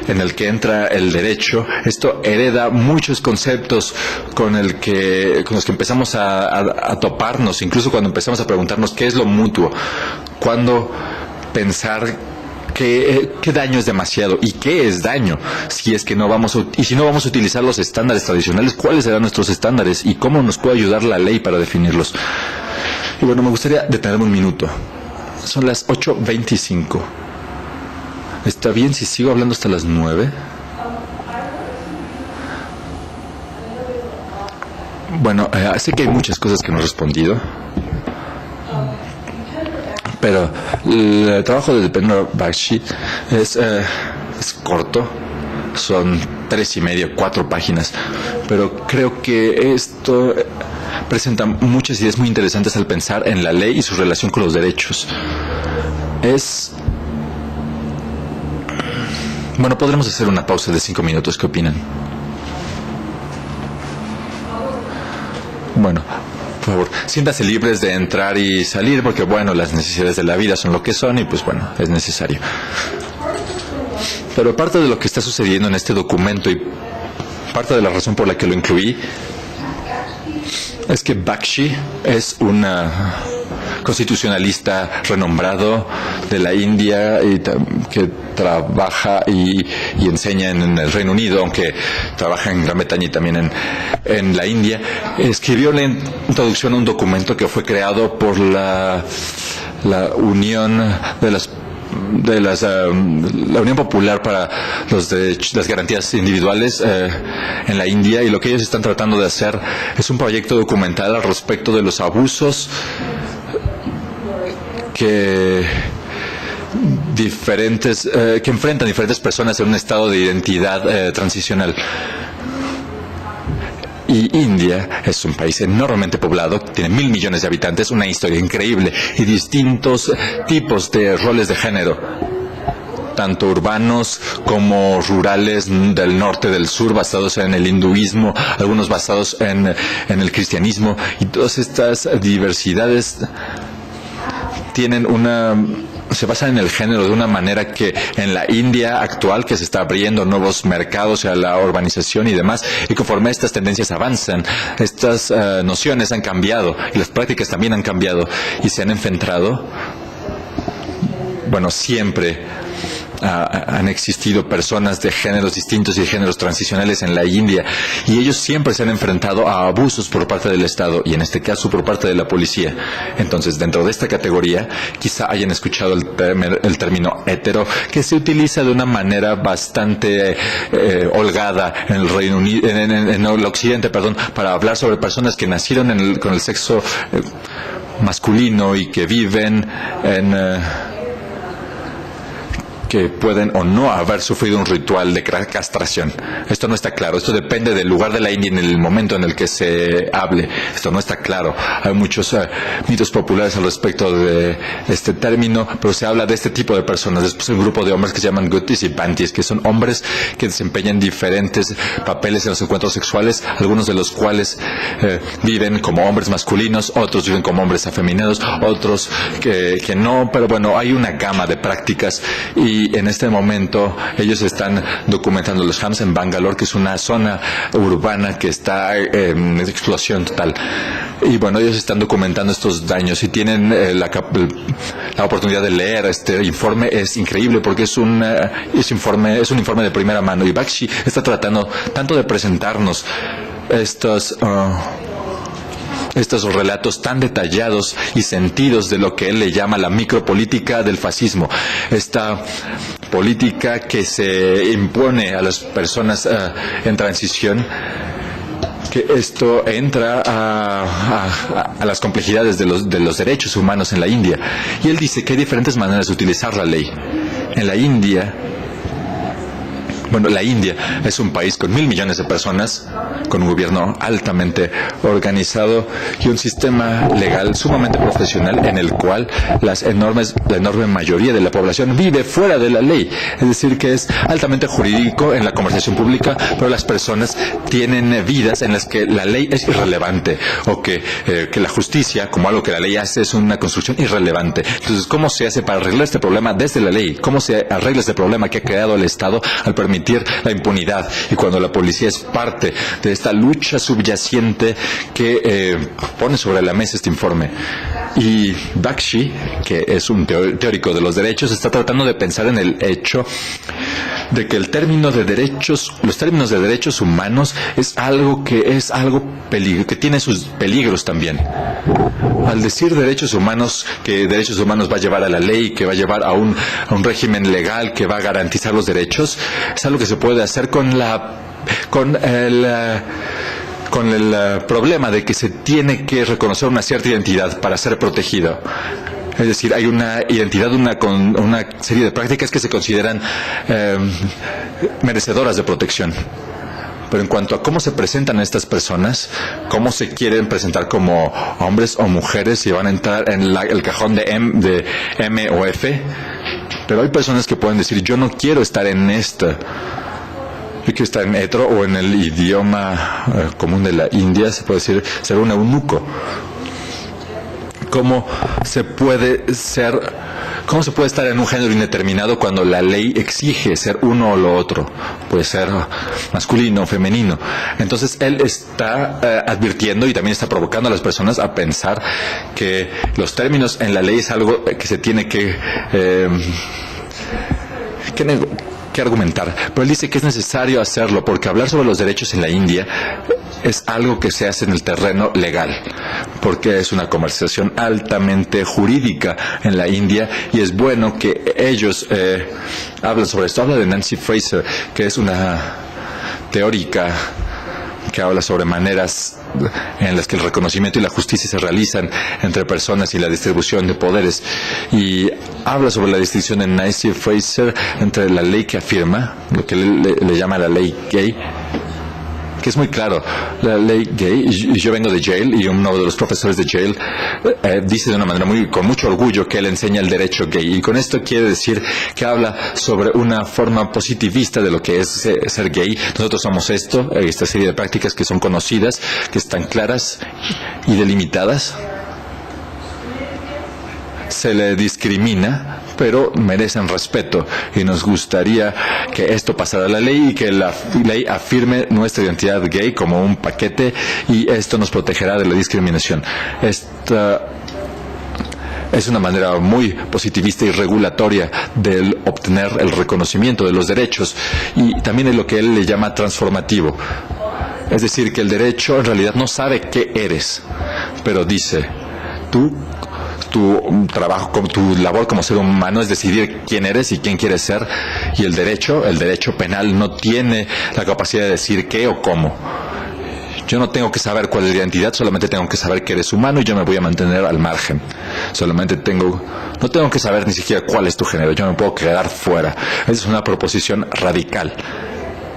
entra el derecho. Esto hereda muchos conceptos con los que empezamos a toparnos, incluso cuando empezamos a preguntarnos qué es lo mutuo, cuándo pensar qué daño es demasiado y qué es daño, si no vamos a utilizar los estándares tradicionales, cuáles serán nuestros estándares y cómo nos puede ayudar la ley para definirlos. Y bueno, me gustaría detenerme un minuto. Son las 8:25. ¿Está bien si sigo hablando hasta las 9? Bueno, sé que hay muchas cosas que no he respondido, pero el trabajo de Deependranath Bakshi es corto, son 3:30, 4 páginas, pero creo que esto presenta muchas ideas muy interesantes al pensar en la ley y su relación con los derechos. Bueno, podremos hacer una pausa de 5 minutos, ¿qué opinan? Bueno, por favor, siéntanse libres de entrar y salir, porque bueno, las necesidades de la vida son lo que son y pues bueno, es necesario. Pero parte de lo que está sucediendo en este documento y parte de la razón por la que lo incluí es que Bakshi es un constitucionalista renombrado de la India y que trabaja y enseña en el Reino Unido, aunque trabaja en Gran Bretaña y también en la India. Escribió la introducción a un documento que fue creado por la Unión la Unión Popular para las Garantías Individuales en la India, y lo que ellos están tratando de hacer es un proyecto documental al respecto de los abusos que enfrentan diferentes personas en un estado de identidad transicional. Y India es un país enormemente poblado, tiene 1.000 millones de habitantes, una historia increíble y distintos tipos de roles de género, tanto urbanos como rurales, del norte, del sur, basados en el hinduismo, algunos basados en el cristianismo, y todas estas diversidades se basan en el género de una manera que en la India actual, que se está abriendo nuevos mercados a la urbanización y demás, y conforme estas tendencias avanzan, estas nociones han cambiado y las prácticas también han cambiado y se han enfrentado. Bueno, siempre han existido personas de géneros distintos y de géneros transicionales en la India, y ellos siempre se han enfrentado a abusos por parte del Estado y en este caso por parte de la policía. Entonces, dentro de esta categoría quizá hayan escuchado el término hetero, que se utiliza de una manera bastante holgada en el Reino Unido, en el Occidente, para hablar sobre personas que nacieron con el sexo masculino y que viven que pueden o no haber sufrido un ritual de castración. Esto no está claro. Esto depende del lugar de la India en el momento en el que se hable. Esto no está claro. Hay muchos mitos populares al respecto de este término, pero se habla de este tipo de personas. Después hay un grupo de hombres que se llaman Gutis y Pantis, que son hombres que desempeñan diferentes papeles en los encuentros sexuales, algunos de los cuales viven como hombres masculinos, otros viven como hombres afeminados, otros que no, pero bueno, hay una gama de prácticas y en este momento ellos están documentando los Hams en Bangalore, que es una zona urbana que está en explosión total. Y bueno, ellos están documentando estos daños y tienen la oportunidad de leer este informe. Es increíble porque es un informe de primera mano, y Bakshi está tratando tanto de presentarnos estos relatos tan detallados y sentidos de lo que él le llama la micropolítica del fascismo, esta política que se impone a las personas en transición, que esto entra a las complejidades de los derechos humanos en la India. Y él dice que hay diferentes maneras de utilizar la ley. En la India, la India es un país con 1.000 millones de personas, con un gobierno altamente organizado y un sistema legal sumamente profesional en el cual la enorme mayoría de la población vive fuera de la ley. Es decir, que es altamente jurídico en la conversación pública, pero las personas tienen vidas en las que la ley es irrelevante, o que la justicia, como algo que la ley hace, es una construcción irrelevante. Entonces, ¿cómo se hace para arreglar este problema desde la ley? ¿Cómo se arregla este problema que ha creado el Estado al permitir la impunidad? Y cuando la policía es parte de esta lucha subyacente que pone sobre la mesa este informe. Y Bakshi, que es un teórico de los derechos, está tratando de pensar en el hecho de que los términos de derechos humanos es algo que tiene sus peligros también. Al decir derechos humanos, que derechos humanos va a llevar a la ley, que va a llevar a un régimen legal que va a garantizar los derechos, es algo que se puede hacer con el problema de que se tiene que reconocer una cierta identidad para ser protegido. Es decir, hay una identidad con una serie de prácticas que se consideran merecedoras de protección. Pero en cuanto a cómo se presentan estas personas, cómo se quieren presentar como hombres o mujeres, si van a entrar en el cajón de M o F, pero hay personas que pueden decir, yo no quiero estar en esta. Yo quiero estar en hetero, o en el idioma común de la India se puede decir ser un eunuco. ¿Cómo se puede estar en un género indeterminado cuando la ley exige ser uno o lo otro? Puede ser masculino o femenino. Entonces él está advirtiendo y también está provocando a las personas a pensar que los términos en la ley es algo que se tiene que argumentar, pero él dice que es necesario hacerlo porque hablar sobre los derechos en la India es algo que se hace en el terreno legal, porque es una conversación altamente jurídica en la India y es bueno que ellos hablen sobre esto. Habla de Nancy Fraser, que es una teórica que habla sobre maneras en las que el reconocimiento y la justicia se realizan entre personas y la distribución de poderes, y habla sobre la distinción de Nancy Fraser entre la ley que afirma, lo que le llama la ley gay, que es muy claro, la ley gay, y yo vengo de Yale, y uno de los profesores de Yale dice de una manera con mucho orgullo que él enseña el derecho gay, y con esto quiere decir que habla sobre una forma positivista de lo que es ser gay. Nosotros somos esta serie de prácticas que son conocidas, que están claras y delimitadas. Se le discrimina, pero merecen respeto, y nos gustaría que esto pasara a la ley y que la ley afirme nuestra identidad gay como un paquete, y esto nos protegerá de la discriminación. Esta es una manera muy positivista y regulatoria de obtener el reconocimiento de los derechos, y también es lo que él le llama transformativo. Es decir, que el derecho en realidad no sabe qué eres, pero dice, tu trabajo, tu labor como ser humano es decidir quién eres y quién quieres ser, y el derecho penal no tiene la capacidad de decir qué o cómo. Yo no tengo que saber cuál es la identidad, solamente tengo que saber que eres humano y yo me voy a mantener al margen. No tengo que saber ni siquiera cuál es tu género, yo me puedo quedar fuera. Esa es una proposición radical.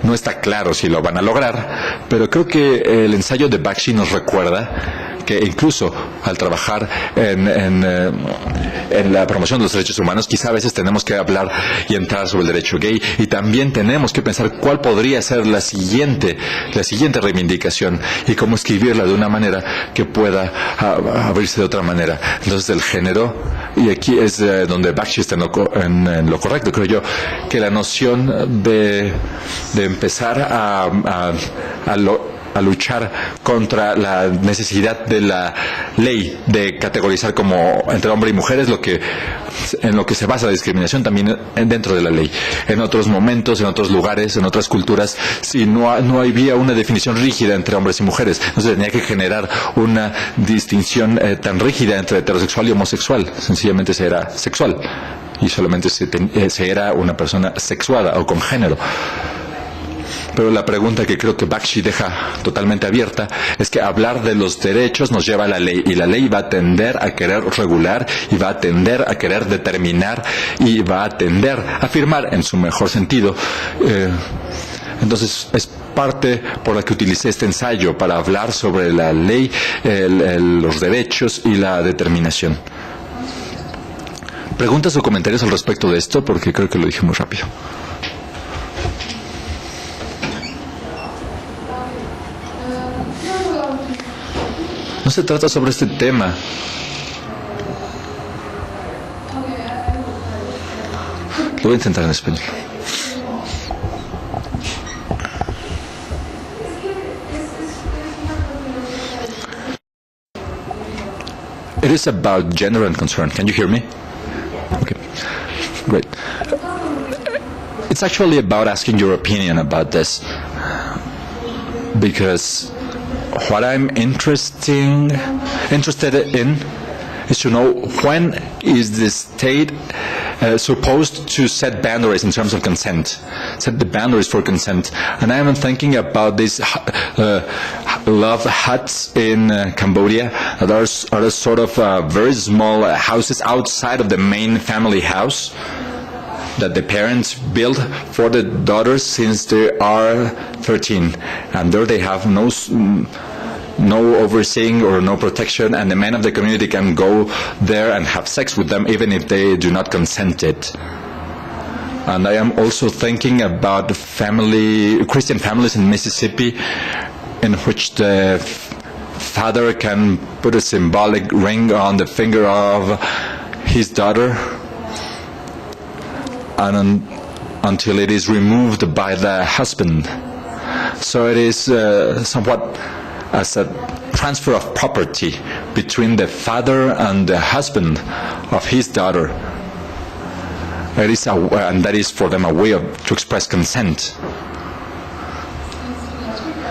No está claro si lo van a lograr, pero creo que el ensayo de Bakshi nos recuerda que incluso al trabajar en la promoción de los derechos humanos, quizá a veces tenemos que hablar y entrar sobre el derecho gay, y también tenemos que pensar cuál podría ser la siguiente reivindicación y cómo escribirla de una manera que pueda abrirse de otra manera. Entonces el género, y aquí es donde Bakshi está en lo correcto, creo yo, que la noción de empezar a luchar contra la necesidad de la ley de categorizar como entre hombre y mujer es en lo que se basa la discriminación también dentro de la ley. En otros momentos, en otros lugares, en otras culturas, si no había una definición rígida entre hombres y mujeres, no se tenía que generar una distinción tan rígida entre heterosexual y homosexual. Sencillamente se era sexual y solamente se era una persona sexuada o con género. Pero la pregunta que creo que Bakshi deja totalmente abierta es que hablar de los derechos nos lleva a la ley, y la ley va a tender a querer regular y va a tender a querer determinar y va a tender a afirmar en su mejor sentido. Entonces es parte por la que utilicé este ensayo para hablar sobre la ley, los derechos y la determinación. ¿Preguntas o comentarios al respecto de esto? Porque creo que lo dije muy rápido. No se trata sobre este tema. Lo voy a intentar en español. It is about gender and concern. Can you hear me? Okay, great. It's actually about asking your opinion about this, because what I'm interested in is to know when is the state supposed to set boundaries in terms of consent, set the boundaries for consent. And I am thinking about these love huts in Cambodia that are sort of very small houses outside of the main family house that the parents build for the daughters since they are 13, and there they have no overseeing or no protection, and the men of the community can go there and have sex with them even if they do not consent it. And I am also thinking about Christian families in Mississippi, in which the father can put a symbolic ring on the finger of his daughter, and until it is removed by the husband. So it is somewhat as a transfer of property between the father and the husband of his daughter. And that is for them a way to express consent.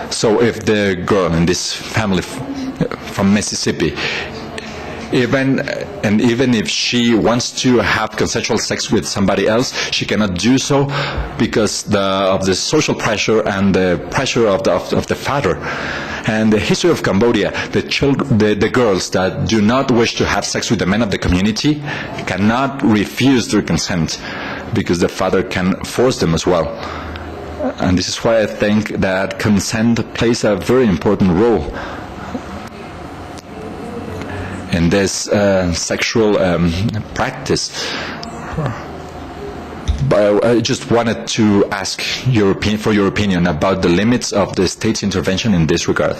So if the girl in this family from Mississippi, even if she wants to have consensual sex with somebody else, she cannot do so because of the social pressure and the pressure of the father. And the history of Cambodia, the girls that do not wish to have sex with the men of the community cannot refuse their consent because the father can force them as well. And this is why I think that consent plays a very important role in this sexual practice. But I just wanted to ask for your opinion about the limits of the state's intervention in this regard.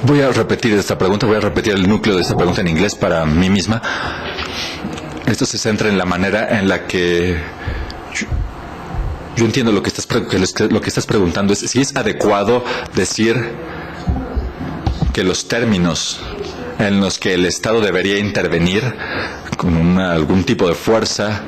Voy a repetir esta pregunta, voy a repetir el núcleo de esta pregunta en inglés para mí misma. Esto se centra en la manera en la que yo entiendo lo que estás preguntando es si es adecuado decir que los términos en los que el Estado debería intervenir con algún tipo de fuerza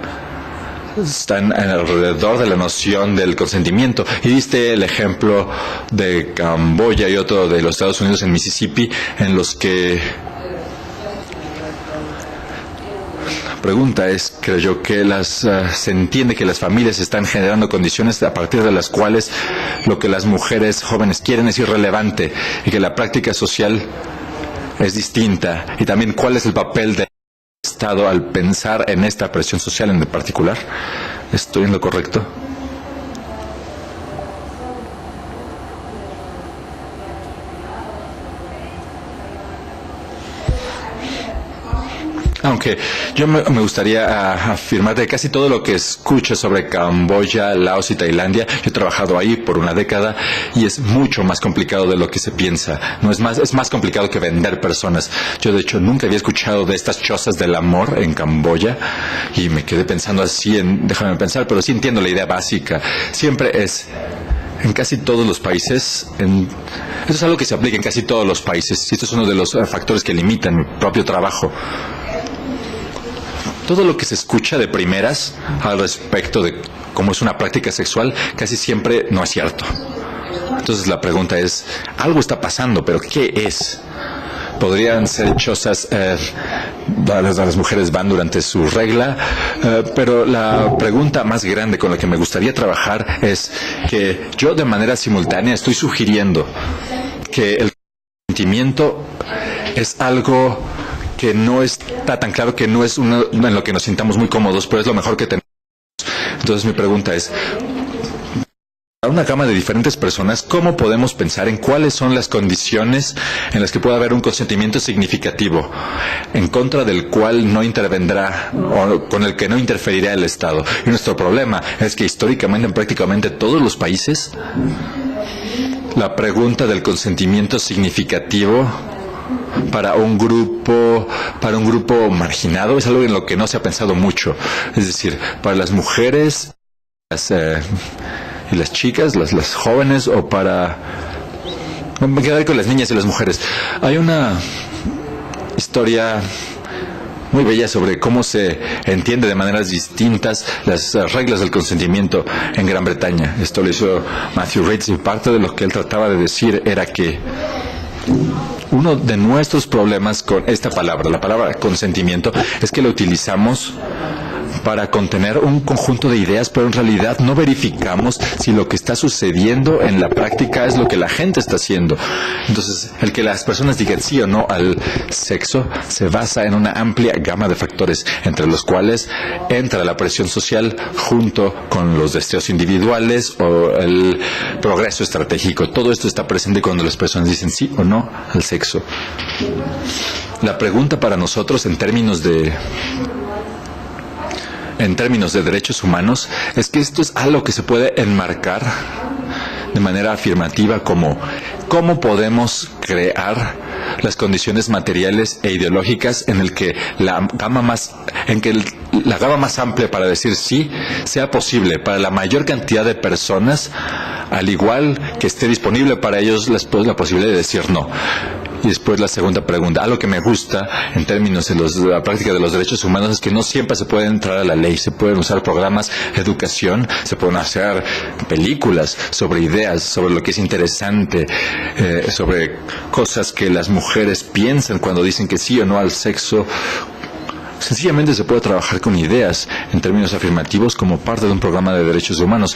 están alrededor de la noción del consentimiento. Y diste el ejemplo de Camboya y otro de los Estados Unidos en Mississippi, en los que la pregunta es, creo yo, que se entiende que las familias están generando condiciones a partir de las cuales lo que las mujeres jóvenes quieren es irrelevante y que la práctica social es distinta. Y también, ¿cuál es el papel del Estado al pensar en esta presión social en particular? ¿Estoy en lo correcto? Aunque yo me gustaría afirmar de casi todo lo que escucho sobre Camboya, Laos y Tailandia. Yo he trabajado ahí por una década y es mucho más complicado de lo que se piensa. No es más complicado que vender personas. Yo, de hecho, nunca había escuchado de estas chozas del amor en Camboya y me quedé pensando así déjame pensar, pero sí entiendo la idea básica. Siempre es en casi todos los países, eso es algo que se aplica en casi todos los países y esto es uno de los factores que limitan mi propio trabajo. Todo lo que se escucha de primeras al respecto de cómo es una práctica sexual casi siempre no es cierto. Entonces la pregunta es, algo está pasando, pero ¿qué es? Podrían ser chozas, las mujeres van durante su regla, pero la pregunta más grande con la que me gustaría trabajar es que yo de manera simultánea estoy sugiriendo que el sentimiento es algo que no está tan claro, que no es en lo que nos sintamos muy cómodos, pero es lo mejor que tenemos. Entonces mi pregunta es, para una gama de diferentes personas, ¿cómo podemos pensar en cuáles son las condiciones en las que pueda haber un consentimiento significativo, en contra del cual no intervendrá o con el que no interferirá el Estado? Y nuestro problema es que históricamente en prácticamente todos los países, la pregunta del consentimiento significativo para un grupo marginado es algo en lo que no se ha pensado mucho. Es decir, para las mujeres y las chicas, las jóvenes, o para... Me quedaré con las niñas y las mujeres. Hay una historia muy bella sobre cómo se entiende de maneras distintas las reglas del consentimiento en Gran Bretaña. Esto lo hizo Matthew Reitz y parte de lo que él trataba de decir era que uno de nuestros problemas con esta palabra, la palabra consentimiento, es que la utilizamos para contener un conjunto de ideas, pero en realidad no verificamos si lo que está sucediendo en la práctica es lo que la gente está haciendo. Entonces, el que las personas digan sí o no al sexo se basa en una amplia gama de factores, entre los cuales entra la presión social junto con los deseos individuales o el progreso estratégico. Todo esto está presente cuando las personas dicen sí o no al sexo. La pregunta para nosotros en términos de derechos humanos es que esto es algo que se puede enmarcar de manera afirmativa como cómo podemos crear las condiciones materiales e ideológicas en el que la gama más amplia para decir sí sea posible para la mayor cantidad de personas, al igual que esté disponible para ellos la posibilidad de decir no. Y después la segunda pregunta, algo que me gusta en términos de la práctica de los derechos humanos es que no siempre se puede entrar a la ley, se pueden usar programas de educación, se pueden hacer películas sobre ideas, sobre lo que es interesante, sobre cosas que las mujeres piensan cuando dicen que sí o no al sexo. Sencillamente se puede trabajar con ideas en términos afirmativos como parte de un programa de derechos humanos.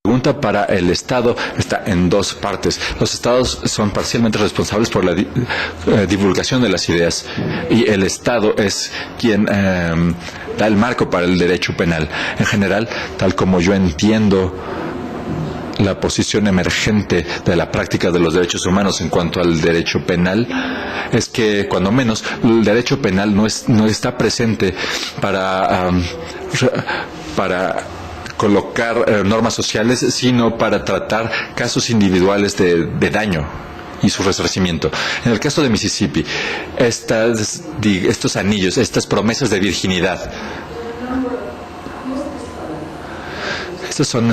La pregunta para el Estado está en dos partes. Los Estados son parcialmente responsables por la divulgación de las ideas y el Estado es quien da el marco para el derecho penal. En general, tal como yo entiendo la posición emergente de la práctica de los derechos humanos en cuanto al derecho penal, es que cuando menos el derecho penal no está presente para colocar normas sociales, sino para tratar casos individuales de daño y su resarcimiento. En el caso de Mississippi, estos anillos, estas promesas de virginidad, Estos son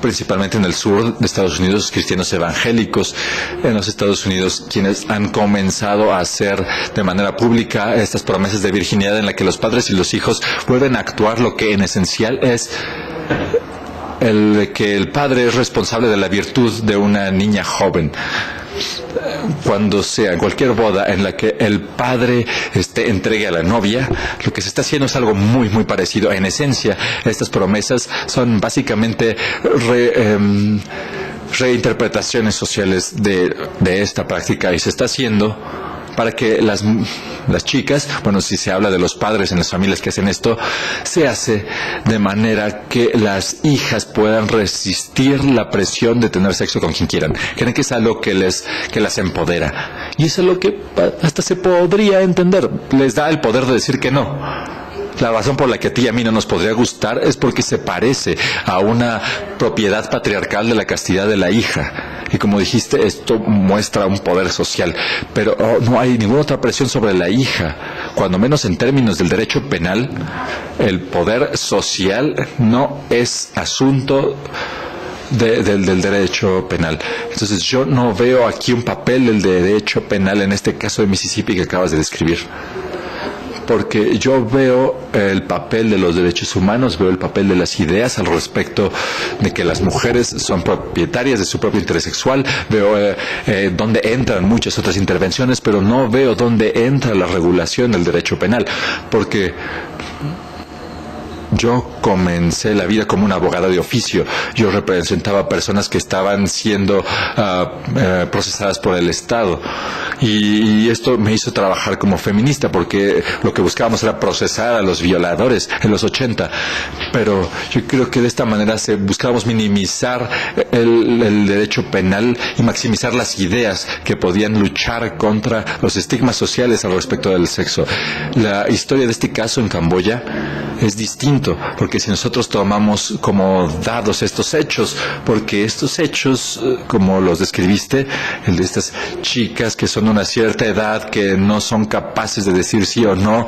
principalmente en el sur de Estados Unidos, cristianos evangélicos en los Estados Unidos, quienes han comenzado a hacer de manera pública estas promesas de virginidad en la que los padres y los hijos vuelven a actuar lo que en esencial es que el padre es responsable de la virtud de una niña joven. Cuando sea en cualquier boda en la que el padre entregue a la novia, lo que se está haciendo es algo muy muy parecido. En esencia, estas promesas son básicamente reinterpretaciones sociales de esta práctica, y se está haciendo para que las chicas, bueno, si se habla de los padres en las familias que hacen esto, se hace de manera que las hijas puedan resistir la presión de tener sexo con quien quieran. Creen que es algo que las empodera. Y eso es lo que hasta se podría entender. Les da el poder de decir que no. La razón por la que a ti y a mí no nos podría gustar es porque se parece a una propiedad patriarcal de la castidad de la hija. Y como dijiste, esto muestra un poder social, pero no hay ninguna otra presión sobre la hija. Cuando menos en términos del derecho penal, el poder social no es asunto del derecho penal. Entonces yo no veo aquí un papel del derecho penal en este caso de Mississippi que acabas de describir. Porque yo veo el papel de los derechos humanos, veo el papel de las ideas al respecto de que las mujeres son propietarias de su propio interés sexual, veo dónde entran muchas otras intervenciones, pero no veo dónde entra la regulación del derecho penal, porque yo comencé la vida como una abogada de oficio. Yo representaba a personas que estaban siendo procesadas por el Estado. Y esto me hizo trabajar como feminista, porque lo que buscábamos era procesar a los violadores en los 80. Pero yo creo que de esta manera buscábamos minimizar el derecho penal y maximizar las ideas que podían luchar contra los estigmas sociales al respecto del sexo. La historia de este caso en Camboya es distinto, porque si nosotros tomamos como dados estos hechos, porque estos hechos, como los describiste, el de estas chicas que son de una cierta edad, que no son capaces de decir sí o no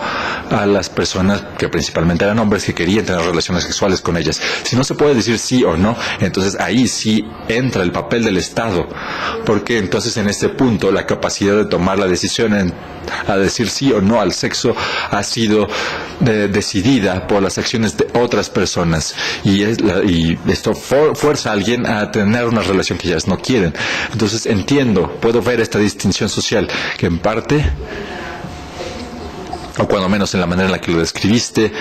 a las personas, que principalmente eran hombres, que querían tener relaciones sexuales con ellas. Si no se puede decir sí o no, entonces ahí sí entra el papel del Estado, porque entonces en este punto la capacidad de tomar la decisión a decir sí o no al sexo ha sido decidida por las acciones de otras personas, y esto fuerza a alguien a tener una relación que ellas no quieren. Entonces puedo ver esta distinción social que en parte, o cuando menos en la manera en la que lo describiste,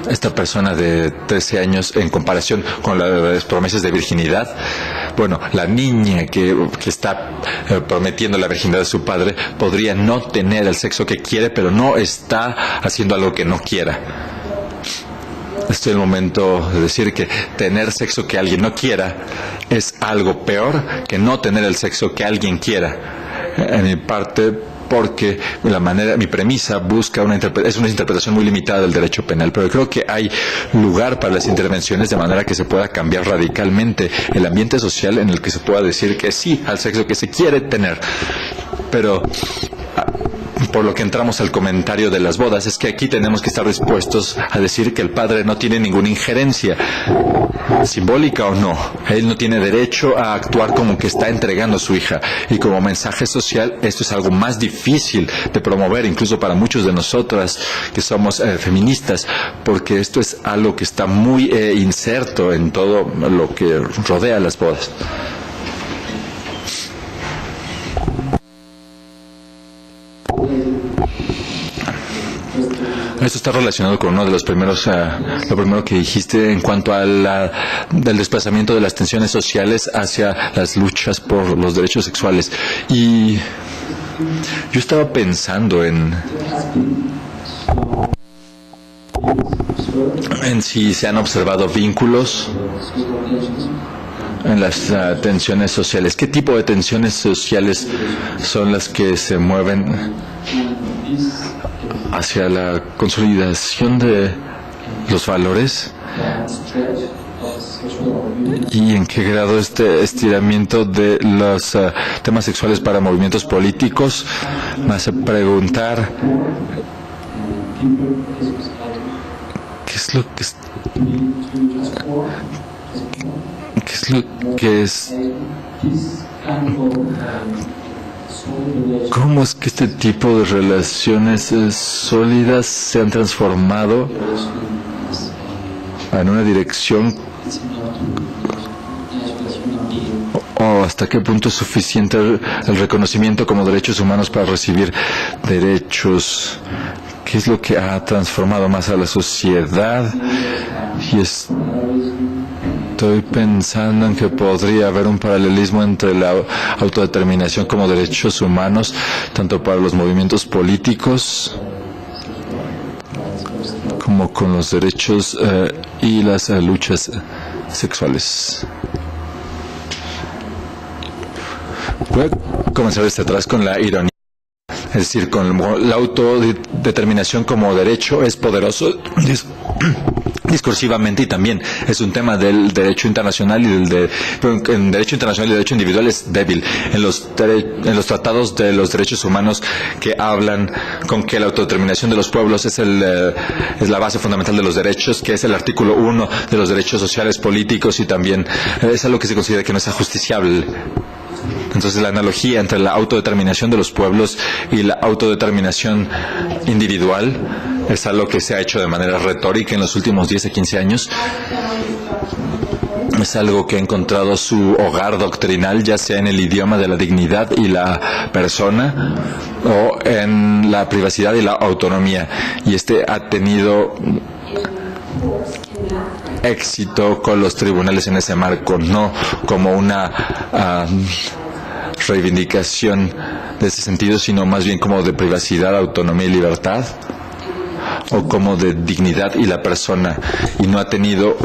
esta persona de 13 años en comparación con las promesas de virginidad, bueno, la niña que está prometiendo la virginidad de su padre podría no tener el sexo que quiere, pero no está haciendo algo que no quiera. Este es el momento de decir que tener sexo que alguien no quiera es algo peor que no tener el sexo que alguien quiera. En mi parte, porque mi premisa es una interpretación muy limitada del derecho penal, pero creo que hay lugar para las intervenciones de manera que se pueda cambiar radicalmente el ambiente social en el que se pueda decir que sí al sexo que se quiere tener. Pero por lo que entramos al comentario de las bodas, es que aquí tenemos que estar dispuestos a decir que el padre no tiene ninguna injerencia, simbólica o no. Él no tiene derecho a actuar como que está entregando a su hija. Y como mensaje social, esto es algo más difícil de promover, incluso para muchos de nosotras que somos feministas, porque esto es algo que está muy inserto en todo lo que rodea las bodas. Esto está relacionado con uno de los primeros, lo primero que dijiste en cuanto a del desplazamiento de las tensiones sociales hacia las luchas por los derechos sexuales. Y yo estaba pensando en si se han observado vínculos en las tensiones sociales. ¿Qué tipo de tensiones sociales son las que se mueven hacia la consolidación de los valores? ¿Y en qué grado este estiramiento de los temas sexuales para movimientos políticos me hace preguntar qué es lo que es? ¿Qué es lo que es? ¿Cómo es que este tipo de relaciones sólidas se han transformado en una dirección? ¿O hasta qué punto es suficiente el reconocimiento como derechos humanos para recibir derechos? ¿Qué es lo que ha transformado más a la sociedad? Y estoy pensando en que podría haber un paralelismo entre la autodeterminación como derechos humanos, tanto para los movimientos políticos como con los derechos y las luchas sexuales. Voy a comenzar desde atrás con la ironía. Es decir, con la autodeterminación como derecho es poderoso discursivamente y también es un tema del derecho internacional pero en derecho internacional y derecho individual es débil. En los tratados de los derechos humanos que hablan con que la autodeterminación de los pueblos es la base fundamental de los derechos, que es el artículo 1 de los derechos sociales, políticos y también es algo que se considera que no es ajusticiable. Entonces la analogía entre la autodeterminación de los pueblos y la autodeterminación individual es algo que se ha hecho de manera retórica en los últimos 10 a 15 años. Es algo que ha encontrado su hogar doctrinal, ya sea en el idioma de la dignidad y la persona o en la privacidad y la autonomía. Y ha tenido éxito con los tribunales en ese marco, no como una reivindicación de ese sentido, sino más bien como de privacidad, autonomía y libertad, o como de dignidad y la persona, y no ha tenido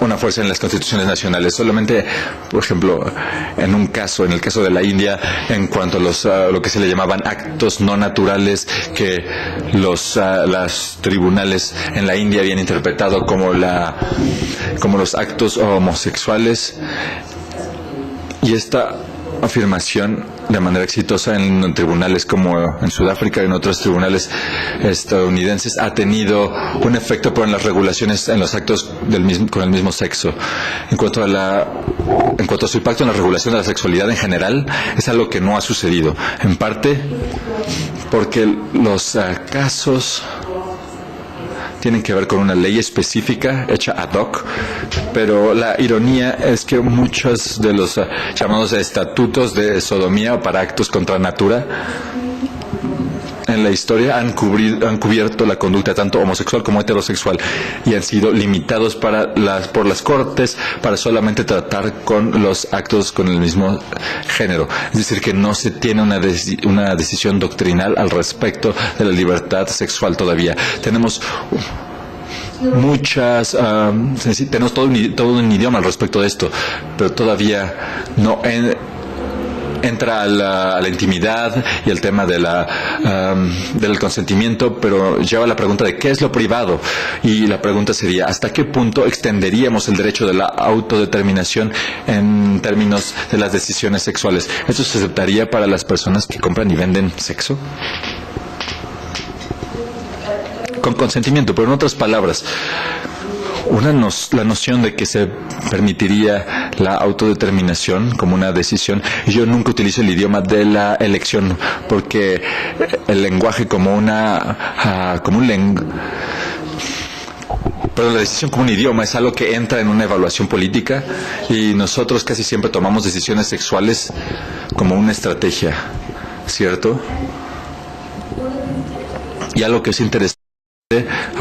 una fuerza en las constituciones nacionales. Solamente, por ejemplo, en el caso de la India, en cuanto a lo que se le llamaban actos no naturales, que los tribunales en la India habían interpretado como los actos homosexuales. Y esta afirmación de manera exitosa en tribunales como en Sudáfrica y en otros tribunales estadounidenses ha tenido un efecto en las regulaciones en los actos con el mismo sexo. En cuanto a su impacto en la regulación de la sexualidad en general, es algo que no ha sucedido. En parte porque los casos tienen que ver con una ley específica hecha ad hoc, pero la ironía es que muchos de los llamados estatutos de sodomía o para actos contra natura en la historia han cubierto la conducta tanto homosexual como heterosexual y han sido limitados por las cortes para solamente tratar con los actos con el mismo género. Es decir, que no se tiene una decisión doctrinal al respecto de la libertad sexual todavía. Tenemos tenemos todo un idioma al respecto de esto, pero todavía no entra a la intimidad y el tema del consentimiento, pero lleva la pregunta de qué es lo privado, y la pregunta sería ¿hasta qué punto extenderíamos el derecho de la autodeterminación en términos de las decisiones sexuales? ¿Eso se aceptaría para las personas que compran y venden sexo? Con consentimiento, pero en otras palabras, la noción de que se permitiría la autodeterminación como una decisión. Yo nunca utilizo el idioma de la elección porque el lenguaje pero la decisión como un idioma es algo que entra en una evaluación política y nosotros casi siempre tomamos decisiones sexuales como una estrategia, ¿cierto? Y algo que es interesante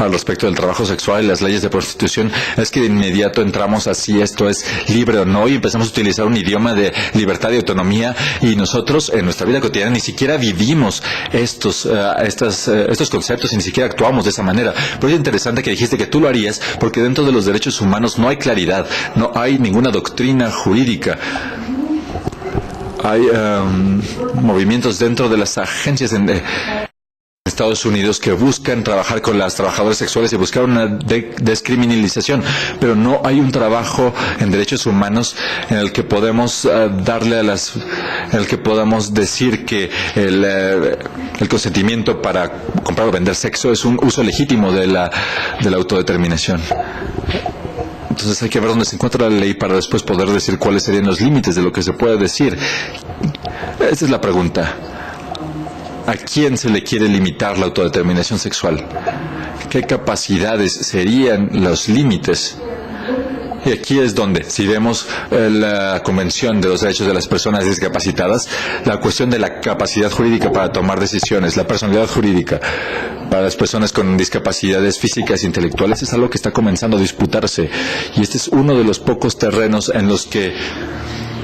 al respecto del trabajo sexual y las leyes de prostitución es que de inmediato entramos a si esto es libre o no y empezamos a utilizar un idioma de libertad y autonomía, y nosotros en nuestra vida cotidiana ni siquiera vivimos estos conceptos y ni siquiera actuamos de esa manera. Pero es interesante que dijiste que tú lo harías porque dentro de los derechos humanos no hay claridad, no hay ninguna doctrina jurídica. Hay movimientos dentro de las agencias en Estados Unidos que buscan trabajar con las trabajadoras sexuales y buscar una descriminalización, pero no hay un trabajo en derechos humanos en el que podemos en el que podamos decir que el consentimiento para comprar o vender sexo es un uso legítimo de la autodeterminación. Entonces hay que ver dónde se encuentra la ley para después poder decir cuáles serían los límites de lo que se puede decir. Esa es la pregunta. ¿A quién se le quiere limitar la autodeterminación sexual? ¿Qué capacidades serían los límites? Y aquí es donde, si vemos la Convención de los Derechos de las Personas Discapacitadas, la cuestión de la capacidad jurídica para tomar decisiones, la personalidad jurídica para las personas con discapacidades físicas e intelectuales es algo que está comenzando a disputarse. Y este es uno de los pocos terrenos en los que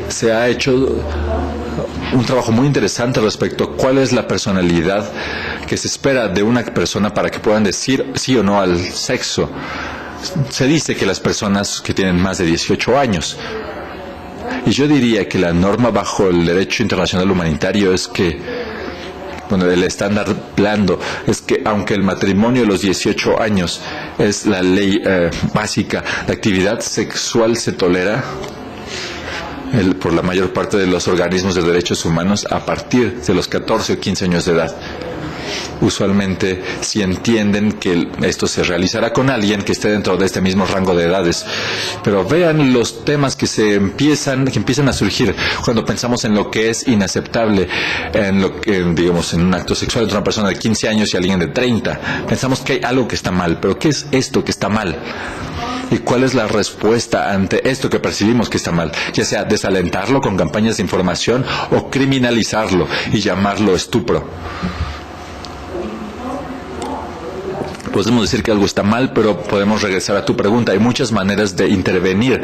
se ha hecho un trabajo muy interesante respecto a cuál es la personalidad que se espera de una persona para que puedan decir sí o no al sexo. Se dice que las personas que tienen más de 18 años, y yo diría que la norma bajo el derecho internacional humanitario es que, bueno, el estándar blando es que aunque el matrimonio a los 18 años es la ley básica, la actividad sexual se tolera por la mayor parte de los organismos de derechos humanos a partir de los 14 o 15 años de edad. Usualmente si entienden que esto se realizará con alguien que esté dentro de este mismo rango de edades. Pero vean los temas que empiezan a surgir cuando pensamos en lo que es inaceptable, en lo que, digamos, en un acto sexual entre una persona de 15 años y alguien de 30. Pensamos que hay algo que está mal, pero ¿qué es esto que está mal? ¿Y cuál es la respuesta ante esto que percibimos que está mal? Ya sea desalentarlo con campañas de información o criminalizarlo y llamarlo estupro. Podemos decir que algo está mal, pero podemos regresar a tu pregunta. Hay muchas maneras de intervenir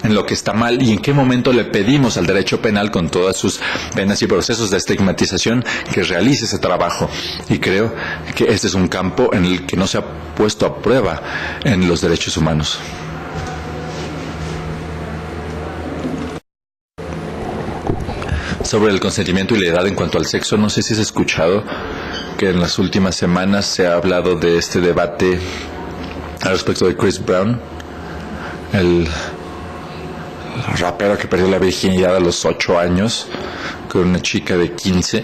en lo que está mal y en qué momento le pedimos al derecho penal, con todas sus penas y procesos de estigmatización, que realice ese trabajo. Y creo que este es un campo en el que no se ha puesto a prueba en los derechos humanos. Sobre el consentimiento y la edad en cuanto al sexo, no sé si has escuchado que en las últimas semanas se ha hablado de este debate al respecto de Chris Brown, el rapero que perdió la virginidad a los 8 años con una chica de 15.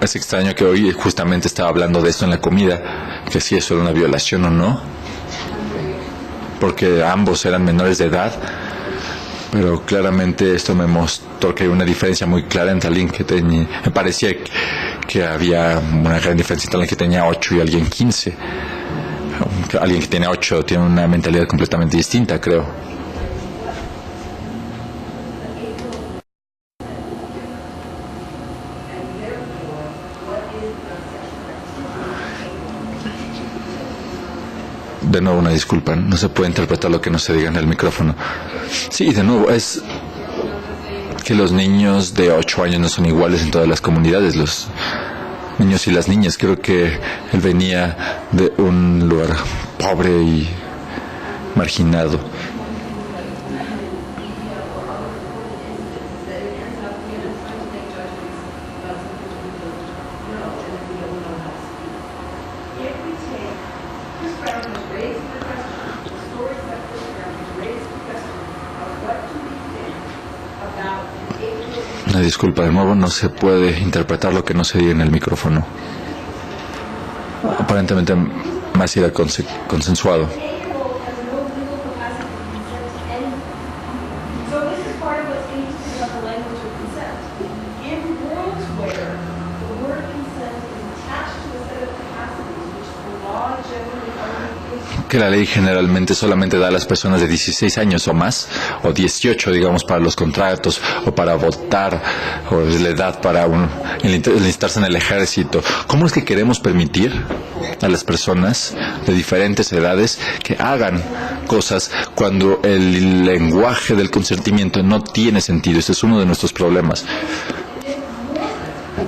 Es extraño que hoy justamente estaba hablando de esto en la comida, que si eso era una violación o no, porque ambos eran menores de edad. Pero claramente esto me mostró que hay una diferencia muy clara entre alguien que tenía, me parecía que había una gran diferencia entre alguien que tenía 8 y alguien 15. Alguien que tiene 8 tiene una mentalidad completamente distinta, creo. De nuevo, una disculpa, no se puede interpretar lo que no se diga en el micrófono. Sí, de nuevo, es que los niños de 8 años no son iguales en todas las comunidades, los niños y las niñas. Creo que él venía de un lugar pobre y marginado. Una disculpa, de nuevo, no se puede interpretar lo que no se diga en el micrófono. Aparentemente más era consensuado. Que la ley generalmente solamente da a las personas de 16 años o más, o 18, digamos, para los contratos, o para votar, o es la edad para enlistarse en el ejército. ¿Cómo es que queremos permitir a las personas de diferentes edades que hagan cosas cuando el lenguaje del consentimiento no tiene sentido? Ese es uno de nuestros problemas.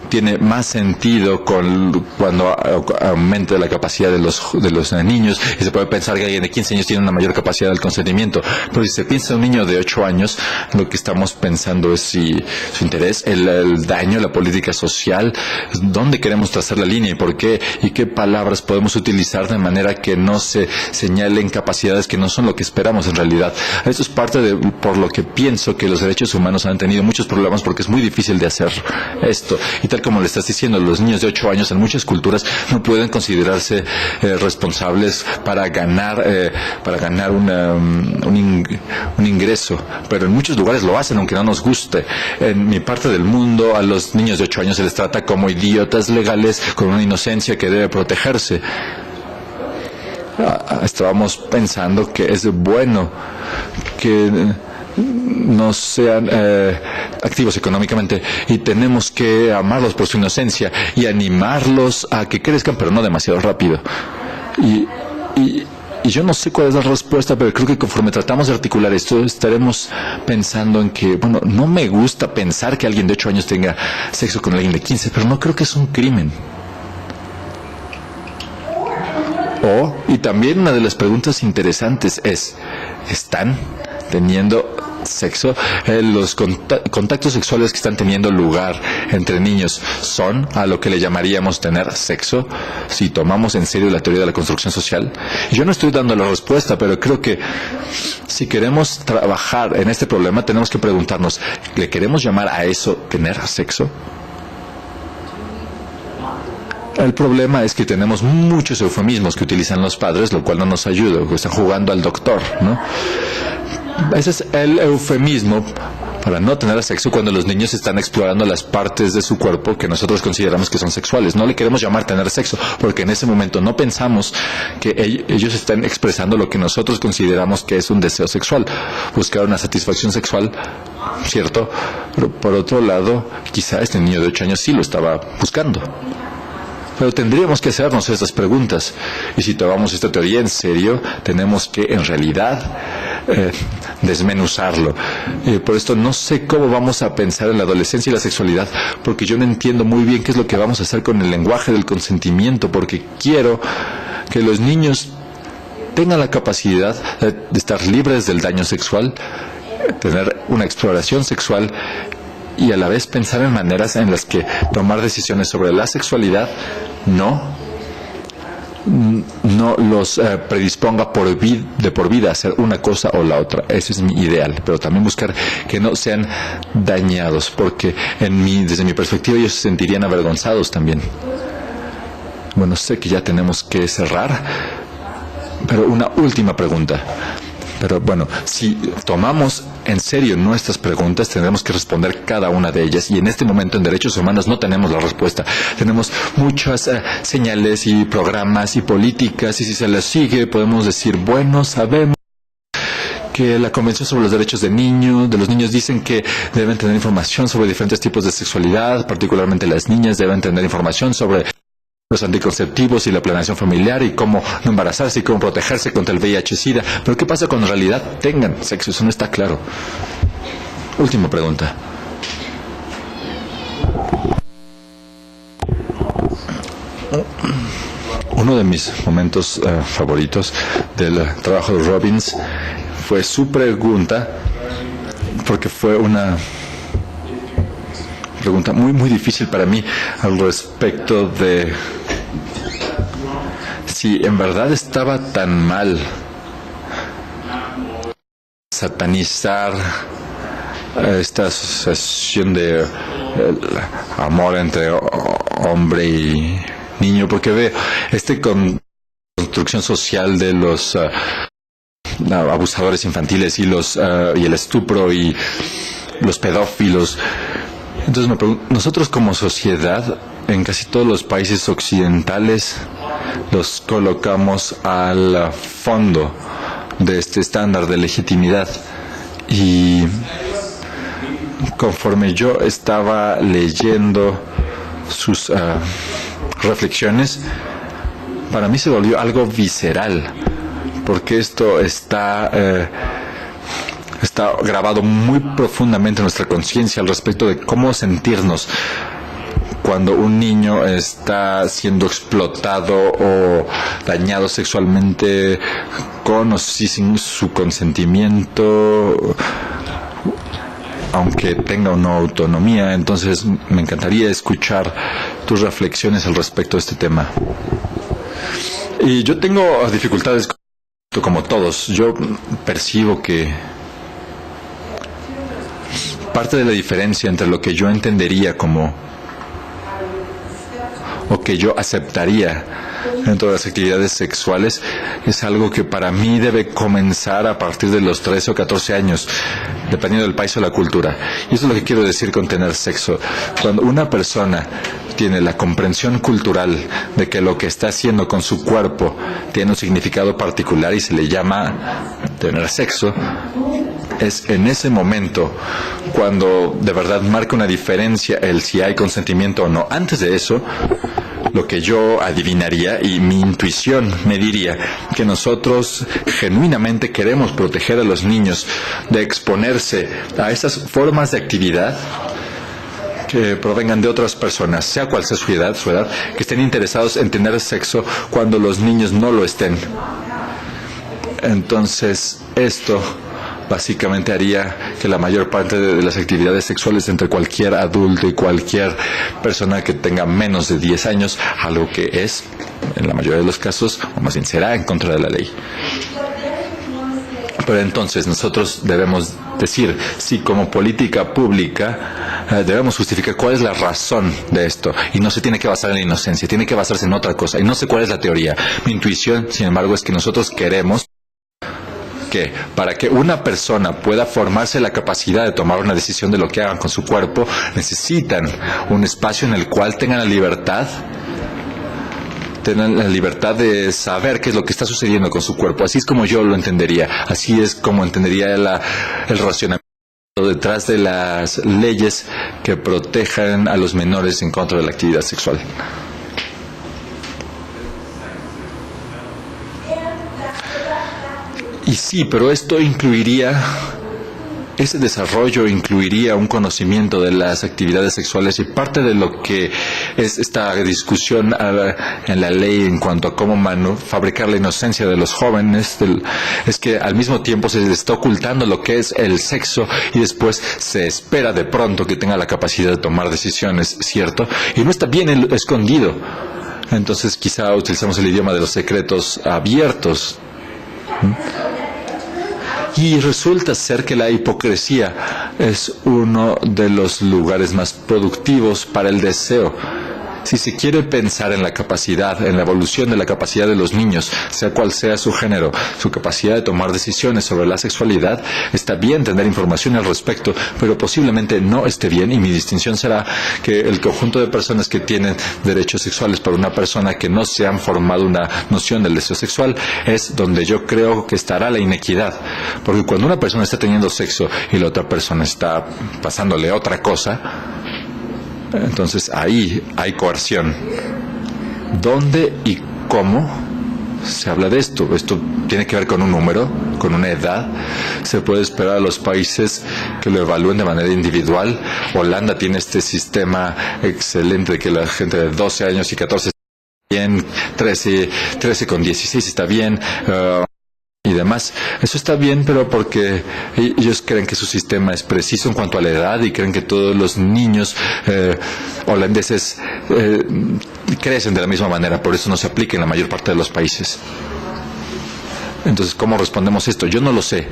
Tiene más sentido cuando aumenta la capacidad de los niños, y se puede pensar que alguien de 15 años tiene una mayor capacidad del consentimiento. Pero si se piensa en un niño de 8 años, lo que estamos pensando es si su interés, el daño, la política social, dónde queremos trazar la línea y por qué, y qué palabras podemos utilizar de manera que no se señalen capacidades que no son lo que esperamos en realidad. Esto es por lo que pienso que los derechos humanos han tenido muchos problemas, porque es muy difícil de hacer esto. Y tal como le estás diciendo, los niños de 8 años en muchas culturas no pueden considerarse responsables para ganar un ingreso, pero en muchos lugares lo hacen aunque no nos guste. En mi parte del mundo a los niños de 8 años se les trata como idiotas legales con una inocencia que debe protegerse. Estábamos pensando que es bueno que no sean activos económicamente y tenemos que amarlos por su inocencia y animarlos a que crezcan, pero no demasiado rápido. Y yo no sé cuál es la respuesta, pero creo que conforme tratamos de articular esto, estaremos pensando en que, bueno, no me gusta pensar que alguien de 8 años tenga sexo con alguien de 15, pero no creo que es un crimen. Y también una de las preguntas interesantes es, ¿están teniendo sexo? Los contactos sexuales que están teniendo lugar entre niños son a lo que le llamaríamos tener sexo, si tomamos en serio la teoría de la construcción social. Y yo no estoy dando la respuesta, pero creo que si queremos trabajar en este problema tenemos que preguntarnos, ¿le queremos llamar a eso tener sexo? El problema es que tenemos muchos eufemismos que utilizan los padres, lo cual no nos ayuda, que están jugando al doctor, ¿no? Ese es el eufemismo para no tener sexo cuando los niños están explorando las partes de su cuerpo que nosotros consideramos que son sexuales. No le queremos llamar tener sexo, porque en ese momento no pensamos que ellos están expresando lo que nosotros consideramos que es un deseo sexual, buscar una satisfacción sexual, ¿cierto? Pero por otro lado, quizá este niño de 8 años sí lo estaba buscando. Pero tendríamos que hacernos estas preguntas. Y si tomamos esta teoría en serio, tenemos que en realidad desmenuzarlo. Por esto no sé cómo vamos a pensar en la adolescencia y la sexualidad, porque yo no entiendo muy bien qué es lo que vamos a hacer con el lenguaje del consentimiento, porque quiero que los niños tengan la capacidad de estar libres del daño sexual, tener una exploración sexual y a la vez pensar en maneras en las que tomar decisiones sobre la sexualidad no los predisponga de por vida a hacer una cosa o la otra. Ese es mi ideal, pero también buscar que no sean dañados, porque desde mi perspectiva ellos se sentirían avergonzados también. Bueno, sé que ya tenemos que cerrar, pero una última pregunta. Pero bueno, si tomamos en serio nuestras preguntas, tendremos que responder cada una de ellas. Y en este momento en derechos humanos no tenemos la respuesta. Tenemos muchas señales y programas y políticas, y si se las sigue podemos decir, bueno, sabemos que la Convención sobre los Derechos de los niños dicen que deben tener información sobre diferentes tipos de sexualidad, particularmente las niñas deben tener información sobre los anticonceptivos y la planeación familiar y cómo no embarazarse y cómo protegerse contra el VIH-Sida. Pero ¿qué pasa cuando en realidad tengan sexo? Eso no está claro. Última pregunta. Uno de mis momentos favoritos del trabajo de Robbins fue su pregunta, porque fue una pregunta muy muy difícil para mí al respecto de si en verdad estaba tan mal satanizar esta asociación de amor entre hombre y niño, porque ve construcción social de los abusadores infantiles y el estupro y los pedófilos. Entonces me pregunto, nosotros como sociedad, en casi todos los países occidentales, los colocamos al fondo de este estándar de legitimidad. Y conforme yo estaba leyendo sus reflexiones, para mí se volvió algo visceral, porque esto está grabado muy profundamente en nuestra conciencia al respecto de cómo sentirnos cuando un niño está siendo explotado o dañado sexualmente con o sin su consentimiento, aunque tenga o no autonomía. Entonces me encantaría escuchar tus reflexiones al respecto de este tema. Y yo tengo dificultades como todos. Yo percibo que parte de la diferencia entre lo que yo entendería como o que yo aceptaría dentro de las actividades sexuales es algo que para mí debe comenzar a partir de los 13 o 14 años, dependiendo del país o la cultura. Y eso es lo que quiero decir con tener sexo. Cuando una persona tiene la comprensión cultural de que lo que está haciendo con su cuerpo tiene un significado particular y se le llama tener sexo, es en ese momento cuando de verdad marca una diferencia el si hay consentimiento o no. Antes de eso, lo que yo adivinaría y mi intuición me diría que nosotros genuinamente queremos proteger a los niños de exponerse a esas formas de actividad que provengan de otras personas, sea cual sea su edad, que estén interesados en tener sexo cuando los niños no lo estén. Entonces, esto básicamente haría que la mayor parte de las actividades sexuales entre cualquier adulto y cualquier persona que tenga menos de 10 años, algo que es, en la mayoría de los casos, o más bien será en contra de la ley. Pero entonces nosotros debemos decir, si como política pública debemos justificar cuál es la razón de esto, y no se tiene que basar en la inocencia, tiene que basarse en otra cosa, y no sé cuál es la teoría. Mi intuición, sin embargo, es que nosotros queremos que para que una persona pueda formarse la capacidad de tomar una decisión de lo que hagan con su cuerpo, necesitan un espacio en el cual tengan la libertad de saber qué es lo que está sucediendo con su cuerpo. Así es como yo lo entendería, así es como entendería el racionamiento detrás de las leyes que protejan a los menores en contra de la actividad sexual. Y sí, pero esto ese desarrollo incluiría un conocimiento de las actividades sexuales, y parte de lo que es esta discusión en la ley en cuanto a cómo fabricar la inocencia de los jóvenes es que al mismo tiempo se les está ocultando lo que es el sexo y después se espera de pronto que tenga la capacidad de tomar decisiones, ¿cierto? Y no está bien escondido. Entonces quizá utilizamos el idioma de los secretos abiertos. Y resulta ser que la hipocresía es uno de los lugares más productivos para el deseo. Si se quiere pensar en la capacidad, en la evolución de la capacidad de los niños, sea cual sea su género, su capacidad de tomar decisiones sobre la sexualidad, está bien tener información al respecto, pero posiblemente no esté bien, y mi distinción será que el conjunto de personas que tienen derechos sexuales para una persona que no se han formado una noción del deseo sexual es donde yo creo que estará la inequidad. Porque cuando una persona está teniendo sexo y la otra persona está pasándole otra cosa, entonces ahí hay coerción. ¿Dónde y cómo se habla de esto? Esto tiene que ver con un número, con una edad. Se puede esperar a los países que lo evalúen de manera individual. Holanda tiene este sistema excelente de que la gente de 12 años y 14 está bien, 13 con 16 está bien, y demás. Eso está bien, pero porque ellos creen que su sistema es preciso en cuanto a la edad y creen que todos los niños holandeses crecen de la misma manera, por eso no se aplica en la mayor parte de los países. Entonces, ¿cómo respondemos esto? Yo no lo sé,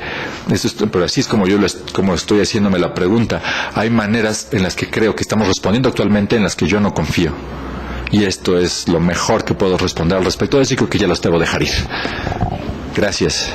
pero así es como como estoy haciéndome la pregunta. Hay maneras en las que creo que estamos respondiendo actualmente en las que yo no confío. Y esto es lo mejor que puedo responder al respecto de eso, y creo que ya los debo dejar ir. Gracias.